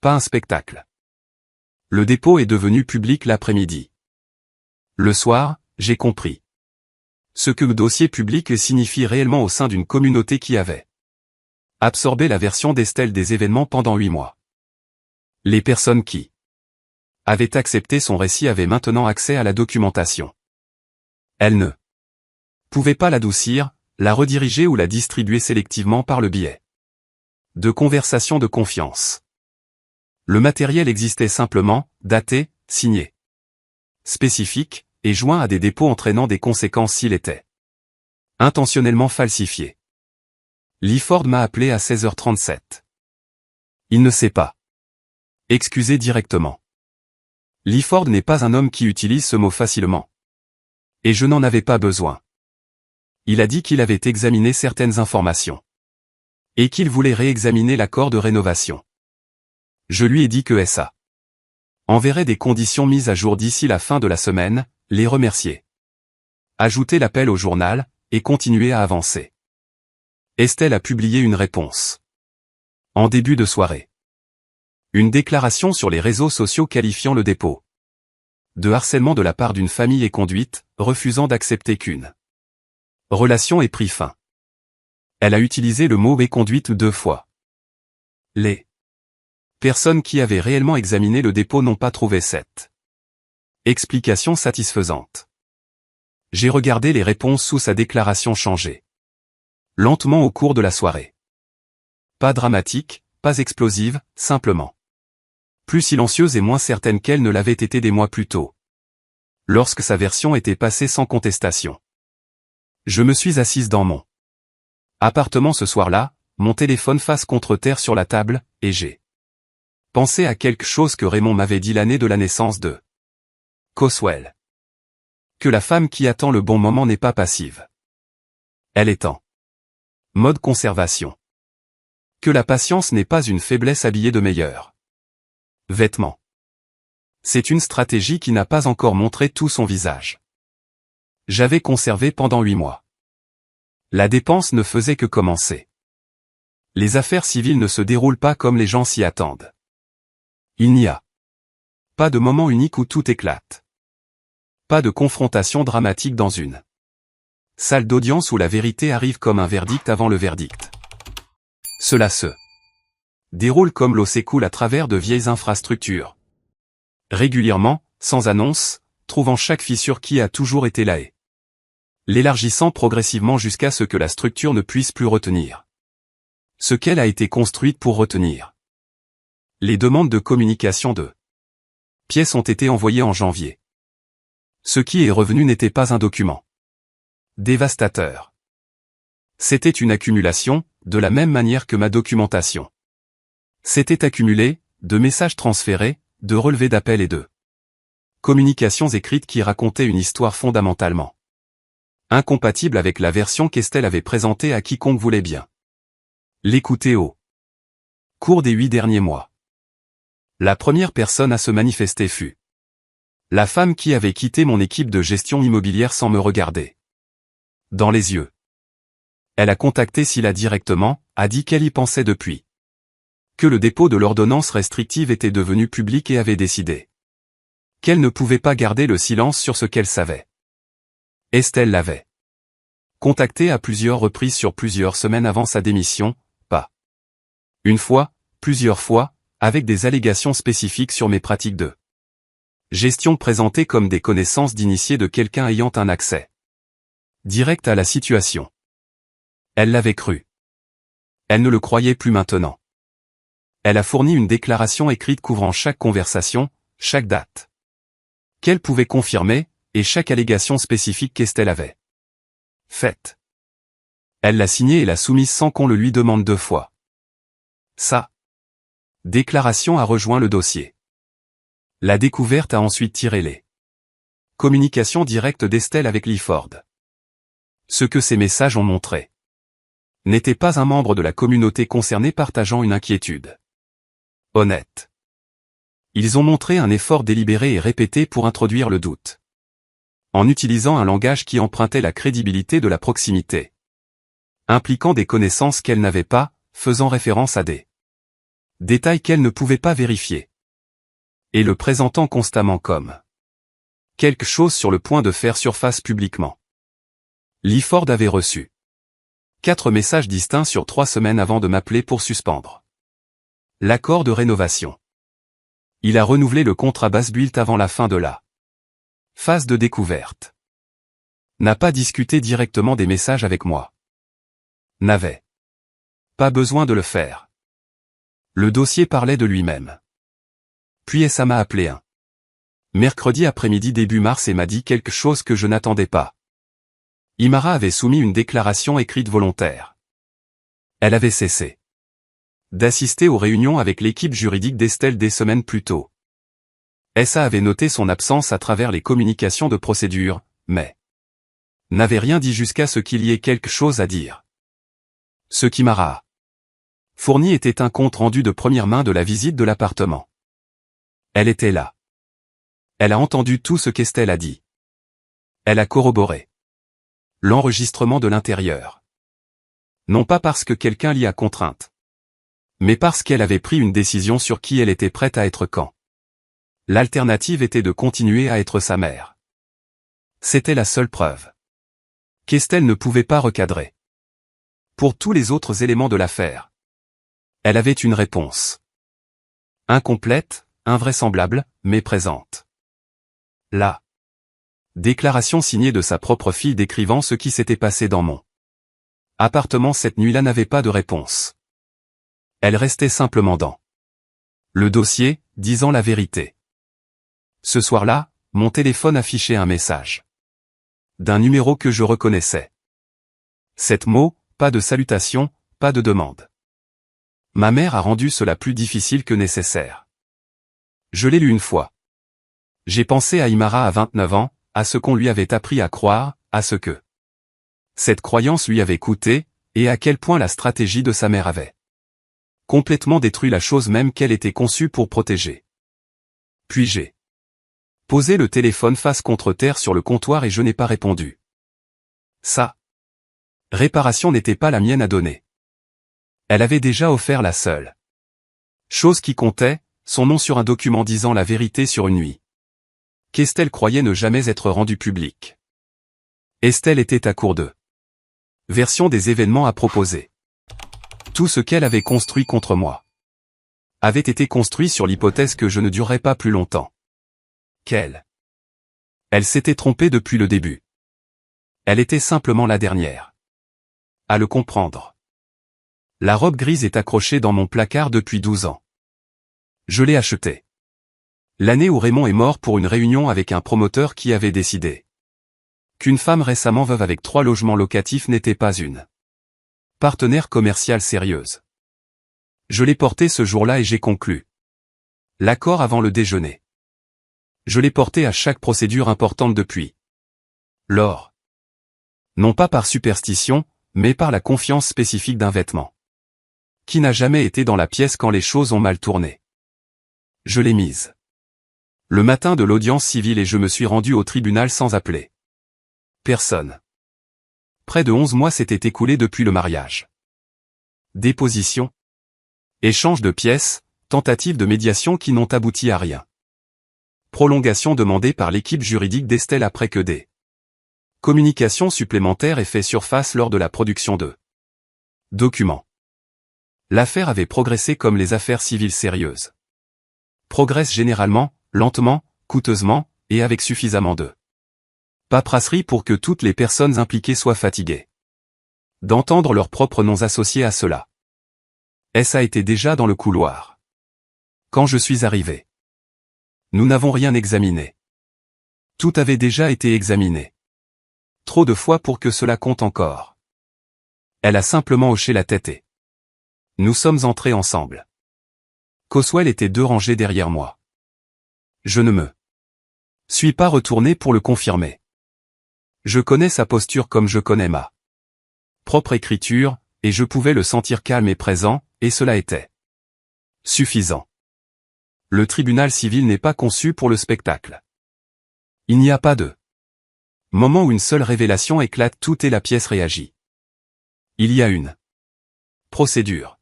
pas un spectacle. Le dépôt est devenu public l'après-midi. Le soir, j'ai compris ce que le dossier public signifie réellement au sein d'une communauté qui avait absorbé la version d'Estelle des événements pendant 8 mois. Les personnes qui avaient accepté son récit avaient maintenant accès à la documentation. Elles ne pouvaient pas l'adoucir, la rediriger ou la distribuer sélectivement par le biais de conversations de confiance. Le matériel existait simplement, daté, signé, spécifique, et joint à des dépôts entraînant des conséquences s'il était intentionnellement falsifié. Lee Ford m'a appelé à 16h37. Il ne sait pas excuser directement. Lee Ford n'est pas un homme qui utilise ce mot facilement. Et je n'en avais pas besoin. Il a dit qu'il avait examiné certaines informations. Et qu'il voulait réexaminer l'accord de rénovation. Je lui ai dit que SA enverrait des conditions mises à jour d'ici la fin de la semaine, les remercier. Ajouter l'appel au journal, et continuer à avancer. Estelle a publié une réponse. En début de soirée. Une déclaration sur les réseaux sociaux qualifiant le dépôt de harcèlement de la part d'une famille et conduite, refusant d'accepter qu'une relation ait pris fin. Elle a utilisé le mot « et conduite » 2 fois. Les personnes qui avaient réellement examiné le dépôt n'ont pas trouvé cette explication satisfaisante. J'ai regardé les réponses sous sa déclaration changée lentement au cours de la soirée. Pas dramatique, pas explosive, simplement plus silencieuse et moins certaine qu'elle ne l'avait été des mois plus tôt, lorsque sa version était passée sans contestation. Je me suis assise dans mon appartement ce soir-là, mon téléphone face contre terre sur la table, et j'ai pensé à quelque chose que Raymond m'avait dit l'année de la naissance de Coswell. Que la femme qui attend le bon moment n'est pas passive. Elle est en mode conservation. Que la patience n'est pas une faiblesse habillée de meilleurs vêtements. C'est une stratégie qui n'a pas encore montré tout son visage. J'avais conservé pendant 8 mois. La dépense ne faisait que commencer. Les affaires civiles ne se déroulent pas comme les gens s'y attendent. Il n'y a Pas de moment unique où tout éclate. Pas de confrontation dramatique dans une salle d'audience où la vérité arrive comme un verdict avant le verdict. Cela se déroule comme l'eau s'écoule à travers de vieilles infrastructures. Régulièrement, sans annonce, trouvant chaque fissure qui a toujours été là et l'élargissant progressivement jusqu'à ce que la structure ne puisse plus retenir ce qu'elle a été construite pour retenir. Les demandes de communication de pièces ont été envoyées en janvier. Ce qui est revenu n'était pas un document dévastateur. C'était une accumulation, de la même manière que ma documentation s'était accumulée, de messages transférés, de relevés d'appels et de communications écrites qui racontaient une histoire fondamentalement incompatible avec la version qu'Estelle avait présentée à quiconque voulait bien l'écouter au cours des 8 derniers mois. La première personne à se manifester fut la femme qui avait quitté mon équipe de gestion immobilière sans me regarder dans les yeux. Elle a contacté Scylla directement, a dit qu'elle y pensait depuis que le dépôt de l'ordonnance restrictive était devenu public et avait décidé qu'elle ne pouvait pas garder le silence sur ce qu'elle savait. Estelle l'avait contactée à plusieurs reprises sur plusieurs semaines avant sa démission, pas une fois, plusieurs fois, avec des allégations spécifiques sur mes pratiques de gestion présentées comme des connaissances d'initiés de quelqu'un ayant un accès direct à la situation. Elle l'avait cru. Elle ne le croyait plus maintenant. Elle a fourni une déclaration écrite couvrant chaque conversation, chaque date qu'elle pouvait confirmer, et chaque allégation spécifique qu'Estelle avait faite. Elle l'a signée et l'a soumise sans qu'on le lui demande 2 fois. Sa déclaration a rejoint le dossier. La découverte a ensuite tiré les communications directes d'Estelle avec Lee Ford. Ce que ces messages ont montré n'était pas un membre de la communauté concernée partageant une inquiétude honnête. Ils ont montré un effort délibéré et répété pour introduire le doute, en utilisant un langage qui empruntait la crédibilité de la proximité, impliquant des connaissances qu'elle n'avait pas, faisant référence à des détails qu'elle ne pouvait pas vérifier, et le présentant constamment comme quelque chose sur le point de faire surface publiquement. Lee Ford avait reçu 4 messages distincts sur 3 semaines avant de m'appeler pour suspendre l'accord de rénovation. Il a renouvelé le contrat Basebuilt avant la fin de la phase de découverte. N'a pas discuté directement des messages avec moi. N'avait pas besoin de le faire. Le dossier parlait de lui-même. Puis ça m'a appelé un mercredi après-midi début mars et m'a dit quelque chose que je n'attendais pas. Imara avait soumis une déclaration écrite volontaire. Elle avait cessé d'assister aux réunions avec l'équipe juridique d'Estelle des semaines plus tôt. SA avait noté son absence à travers les communications de procédure, mais n'avait rien dit jusqu'à ce qu'il y ait quelque chose à dire. Ce qu'Imara a fourni était un compte rendu de première main de la visite de l'appartement. Elle était là. Elle a entendu tout ce qu'Estelle a dit. Elle a corroboré l'enregistrement de l'intérieur. Non pas parce que quelqu'un l'y a contrainte, mais parce qu'elle avait pris une décision sur qui elle était prête à être quand l'alternative était de continuer à être sa mère. C'était la seule preuve qu'Estelle ne pouvait pas recadrer. Pour tous les autres éléments de l'affaire, elle avait une réponse incomplète, invraisemblable, mais présente. La déclaration signée de sa propre fille décrivant ce qui s'était passé dans mon appartement cette nuit-là n'avait pas de réponse. Elle restait simplement dans le dossier, disant la vérité. Ce soir-là, mon téléphone affichait un message d'un numéro que je reconnaissais. 7 mots, pas de salutation, pas de demande. Ma mère a rendu cela plus difficile que nécessaire. Je l'ai lu une fois. J'ai pensé à Imara à 29 ans, à ce qu'on lui avait appris à croire, à ce que cette croyance lui avait coûté, et à quel point la stratégie de sa mère avait complètement détruit la chose même qu'elle était conçue pour protéger. Puis j'ai posé le téléphone face contre terre sur le comptoir et je n'ai pas répondu. Sa réparation n'était pas la mienne à donner. Elle avait déjà offert la seule chose qui comptait, son nom sur un document disant la vérité sur une nuit qu'Estelle croyait ne jamais être rendue publique. Estelle était à court de version des événements à proposer. Tout ce qu'elle avait construit contre moi avait été construit sur l'hypothèse que je ne durerais pas plus longtemps. Elle s'était trompée depuis le début. Elle était simplement la dernière à le comprendre. La robe grise est accrochée dans mon placard depuis 12 ans. Je l'ai achetée l'année où Raymond est mort pour une réunion avec un promoteur qui avait décidé qu'une femme récemment veuve avec 3 logements locatifs n'était pas une partenaire commerciale sérieuse. Je l'ai portée ce jour-là et j'ai conclu l'accord avant le déjeuner. Je l'ai portée à chaque procédure importante depuis lors. Non pas par superstition, mais par la confiance spécifique d'un vêtement qui n'a jamais été dans la pièce quand les choses ont mal tourné. Je l'ai mise le matin de l'audience civile et je me suis rendu au tribunal sans appeler personne. Près de 11 mois s'étaient écoulés depuis le mariage. Déposition, échange de pièces, tentatives de médiation qui n'ont abouti à rien. Prolongation demandée par l'équipe juridique d'Estelle après que des communications supplémentaires aient fait surface lors de la production de documents. L'affaire avait progressé comme les affaires civiles sérieuses progressent généralement, lentement, coûteusement, et avec suffisamment de paperasserie pour que toutes les personnes impliquées soient fatiguées d'entendre leurs propres noms associés à cela. Ça a été déjà dans le couloir quand je suis arrivé. Nous n'avons rien examiné. Tout avait déjà été examiné. Trop de fois pour que cela compte encore. Elle a simplement hoché la tête et nous sommes entrés ensemble. Coswell était 2 rangées derrière moi. Je ne me suis pas retourné pour le confirmer. Je connais sa posture comme je connais ma propre écriture, et je pouvais le sentir calme et présent, et cela était suffisant. Le tribunal civil n'est pas conçu pour le spectacle. Il n'y a pas de moment où une seule révélation éclate tout et la pièce réagit. Il y a une procédure.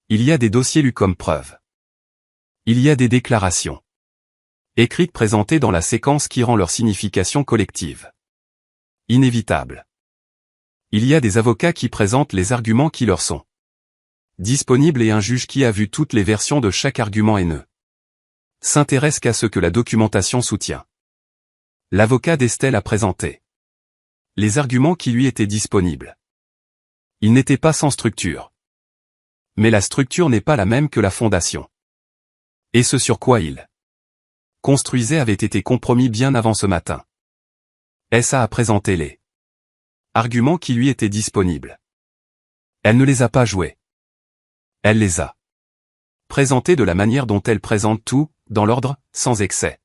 Il y a des dossiers lus comme preuve. Il y a des déclarations écrites présentées dans la séquence qui rend leur signification collective inévitable. Il y a des avocats qui présentent les arguments qui leur sont disponibles et un juge qui a vu toutes les versions de chaque argument et ne s'intéresse qu'à ce que la documentation soutient. L'avocat d'Estelle a présenté les arguments qui lui étaient disponibles. Il n'était pas sans structure. Mais la structure n'est pas la même que la fondation. Et ce sur quoi il construisait avait été compromis bien avant ce matin. Ça a présenté les arguments qui lui étaient disponibles. Elle ne les a pas joués. Elle les a présentés de la manière dont elle présente tout, dans l'ordre, sans excès.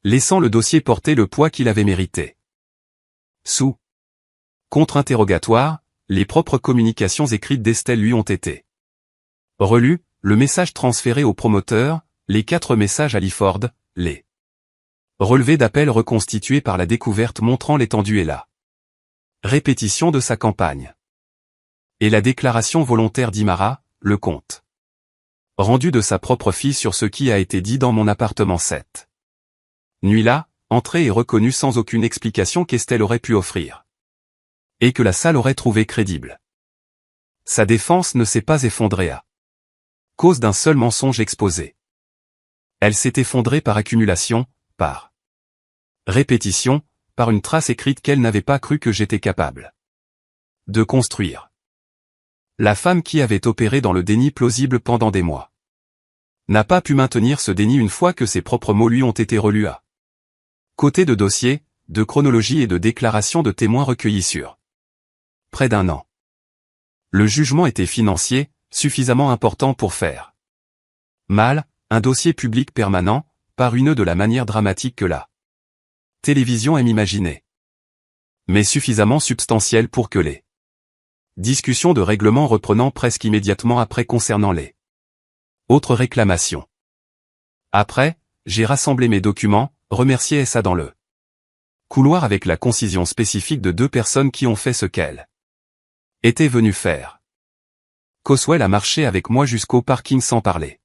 Laissant le dossier porter le poids qu'il avait mérité. Sous contre-interrogatoire, les propres communications écrites d'Estelle lui ont été relues, le message transféré au promoteur, les 4 messages à Lyford, les relevés d'appel reconstitués par la découverte montrant l'étendue et la répétition de sa campagne. Et la déclaration volontaire d'Imara, le compte rendu de sa propre fille sur ce qui a été dit dans mon appartement 7. Nuit-là, entrée et reconnue sans aucune explication qu'Estelle aurait pu offrir. Et que la salle aurait trouvé crédible. Sa défense ne s'est pas effondrée à cause d'un seul mensonge exposé. Elle s'est effondrée par accumulation, par répétition, par une trace écrite qu'elle n'avait pas cru que j'étais capable de construire. La femme qui avait opéré dans le déni plausible pendant des mois n'a pas pu maintenir ce déni une fois que ses propres mots lui ont été relus à côté de dossiers, de chronologies et de déclarations de témoins recueillis sur près d'1 an. Le jugement était financier, suffisamment important pour faire mal, un dossier public permanent, paruneux de la manière dramatique que la télévision aime imaginer. Mais suffisamment substantiel pour que les discussions de règlement reprenant presque immédiatement après concernant les autres réclamations. Après, j'ai rassemblé mes documents, remercié SA dans le couloir avec la concision spécifique de 2 personnes qui ont fait ce qu'elles étaient venues faire. Coswell a marché avec moi jusqu'au parking sans parler.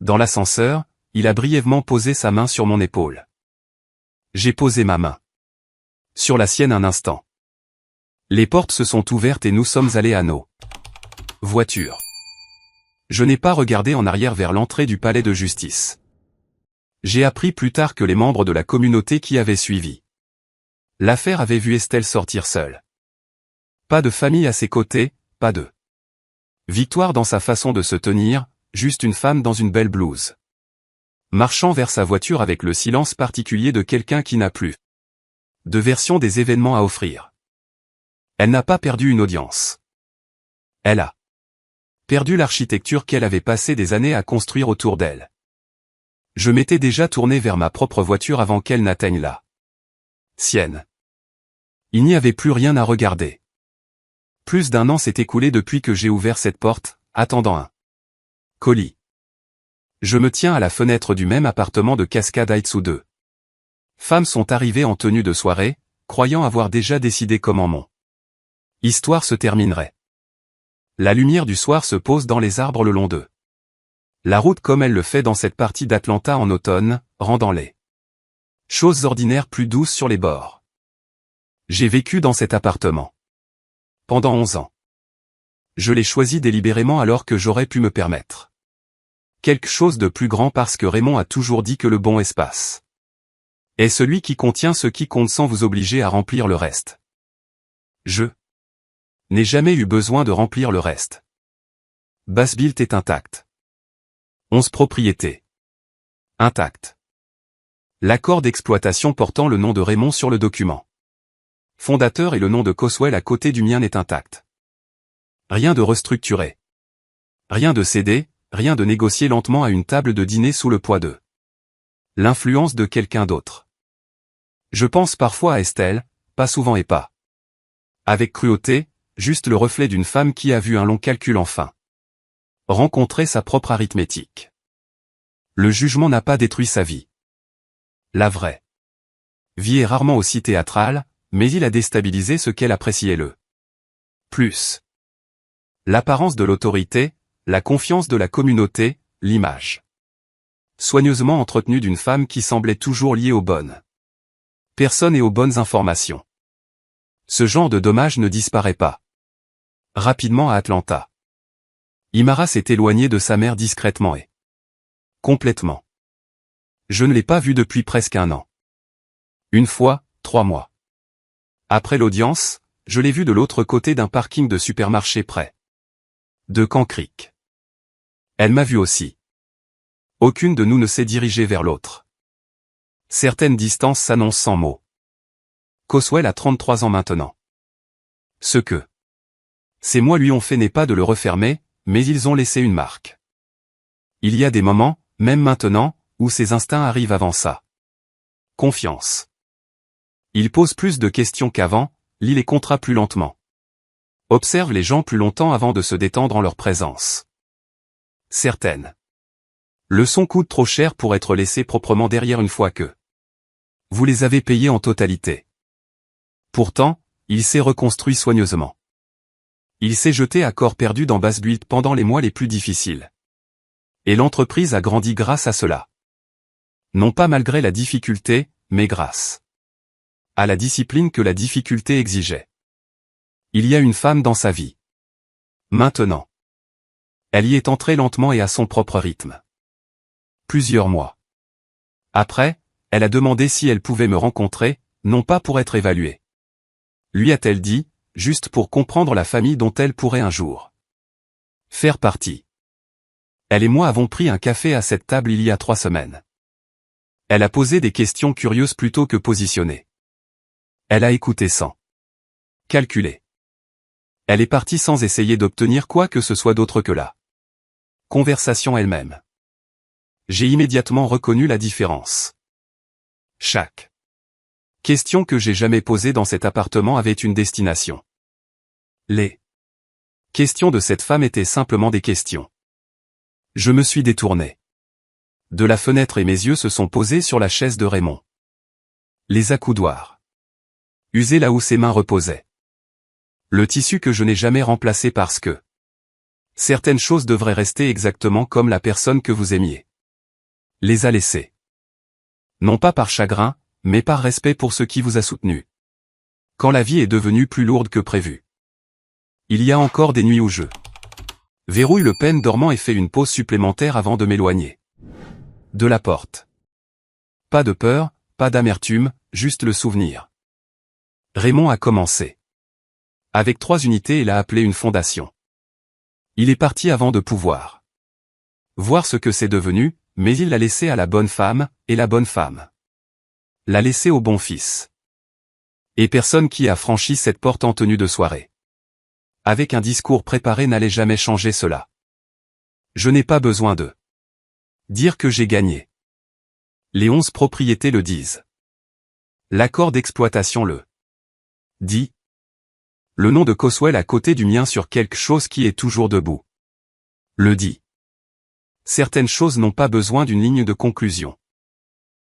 Dans l'ascenseur, il a brièvement posé sa main sur mon épaule. J'ai posé ma main sur la sienne un instant. Les portes se sont ouvertes et nous sommes allés à nos voitures. Je n'ai pas regardé en arrière vers l'entrée du palais de justice. J'ai appris plus tard que les membres de la communauté qui avaient suivi l'affaire avaient vu Estelle sortir seule. Pas de famille à ses côtés, pas de victoire dans sa façon de se tenir, juste une femme dans une belle blouse, marchant vers sa voiture avec le silence particulier de quelqu'un qui n'a plus de version des événements à offrir. Elle n'a pas perdu une audience. Elle a perdu l'architecture qu'elle avait passé des années à construire autour d'elle. Je m'étais déjà tourné vers ma propre voiture avant qu'elle n'atteigne la sienne. Il n'y avait plus rien à regarder. Plus d'1 an s'est écoulé depuis que j'ai ouvert cette porte, attendant un colis. Je me tiens à la fenêtre du même appartement de Cascade Heights où 2 femmes sont arrivées en tenue de soirée, croyant avoir déjà décidé comment mon histoire se terminerait. La lumière du soir se pose dans les arbres le long d'eux. La route comme elle le fait dans cette partie d'Atlanta en automne, rendant les choses ordinaires plus douces sur les bords. J'ai vécu dans cet appartement pendant 11 ans. Je l'ai choisi délibérément alors que j'aurais pu me permettre quelque chose de plus grand parce que Raymond a toujours dit que le bon espace est celui qui contient ce qui compte sans vous obliger à remplir le reste. Je n'ai jamais eu besoin de remplir le reste. Basbuilt est intact. 11 propriétés. Intactes. L'accord d'exploitation portant le nom de Raymond sur le document fondateur et le nom de Coswell à côté du mien est intact. Rien de restructuré. Rien de cédé, rien de négocié lentement à une table de dîner sous le poids de l'influence de quelqu'un d'autre. Je pense parfois à Estelle, pas souvent et pas avec cruauté, juste le reflet d'une femme qui a vu un long calcul enfin rencontrer sa propre arithmétique. Le jugement n'a pas détruit sa vie. La vraie vie est rarement aussi théâtrale, mais il a déstabilisé ce qu'elle appréciait le plus. L'apparence de l'autorité, la confiance de la communauté, l'image soigneusement entretenue d'une femme qui semblait toujours liée aux bonnes personnes et aux bonnes informations. Ce genre de dommage ne disparaît pas rapidement à Atlanta. Imara s'est éloignée de sa mère discrètement et complètement. Je ne l'ai pas vue depuis presque 1 an. Une fois, 3 mois. Après l'audience, je l'ai vue de l'autre côté d'un parking de supermarché près de Camp Creek. Elle m'a vu aussi. Aucune de nous ne s'est dirigée vers l'autre. Certaines distances s'annoncent sans mots. Coswell a 33 ans maintenant. Ce que ces mois lui ont fait n'est pas de le refermer, mais ils ont laissé une marque. Il y a des moments, même maintenant, où ses instincts arrivent avant ça. Confiance. Il pose plus de questions qu'avant, lit les contrats plus lentement. Observe les gens plus longtemps avant de se détendre en leur présence. Certaines leçons coûtent trop cher pour être laissées proprement derrière une fois que vous les avez payées en totalité. Pourtant, il s'est reconstruit soigneusement. Il s'est jeté à corps perdu dans Basbuilt pendant les mois les plus difficiles. Et l'entreprise a grandi grâce à cela. Non pas malgré la difficulté, mais grâce à la discipline que la difficulté exigeait. Il y a une femme dans sa vie. Maintenant. Elle y est entrée lentement et à son propre rythme. Plusieurs mois après, elle a demandé si elle pouvait me rencontrer, non pas pour être évaluée. Lui a-t-elle dit, juste pour comprendre la famille dont elle pourrait un jour faire partie. Elle et moi avons pris un café à cette table il y a 3 semaines. Elle a posé des questions curieuses plutôt que positionnées. Elle a écouté sans calculer. Elle est partie sans essayer d'obtenir quoi que ce soit d'autre que la conversation elle-même. J'ai immédiatement reconnu la différence. Chaque question que j'ai jamais posée dans cet appartement avait une destination. Les questions de cette femme étaient simplement des questions. Je me suis détourné de la fenêtre et mes yeux se sont posés sur la chaise de Raymond. Les accoudoirs usés là où ses mains reposaient. Le tissu que je n'ai jamais remplacé parce que certaines choses devraient rester exactement comme la personne que vous aimiez. Les a laissés. Non pas par chagrin, mais par respect pour ce qui vous a soutenu. Quand la vie est devenue plus lourde que prévu. Il y a encore des nuits où je verrouille le pen dormant et fais une pause supplémentaire avant de m'éloigner de la porte. Pas de peur, pas d'amertume, juste le souvenir. Raymond a commencé. Avec 3 unités, il a appelé une fondation. Il est parti avant de pouvoir voir ce que c'est devenu, mais il l'a laissé à la bonne femme, et la bonne femme l'a laissé au bon fils. Et personne qui a franchi cette porte en tenue de soirée avec un discours préparé n'allait jamais changer cela. Je n'ai pas besoin de dire que j'ai gagné. Les 11 propriétés le disent. L'accord d'exploitation le dit. Le nom de Coswell à côté du mien sur quelque chose qui est toujours debout le dit. Certaines choses n'ont pas besoin d'une ligne de conclusion.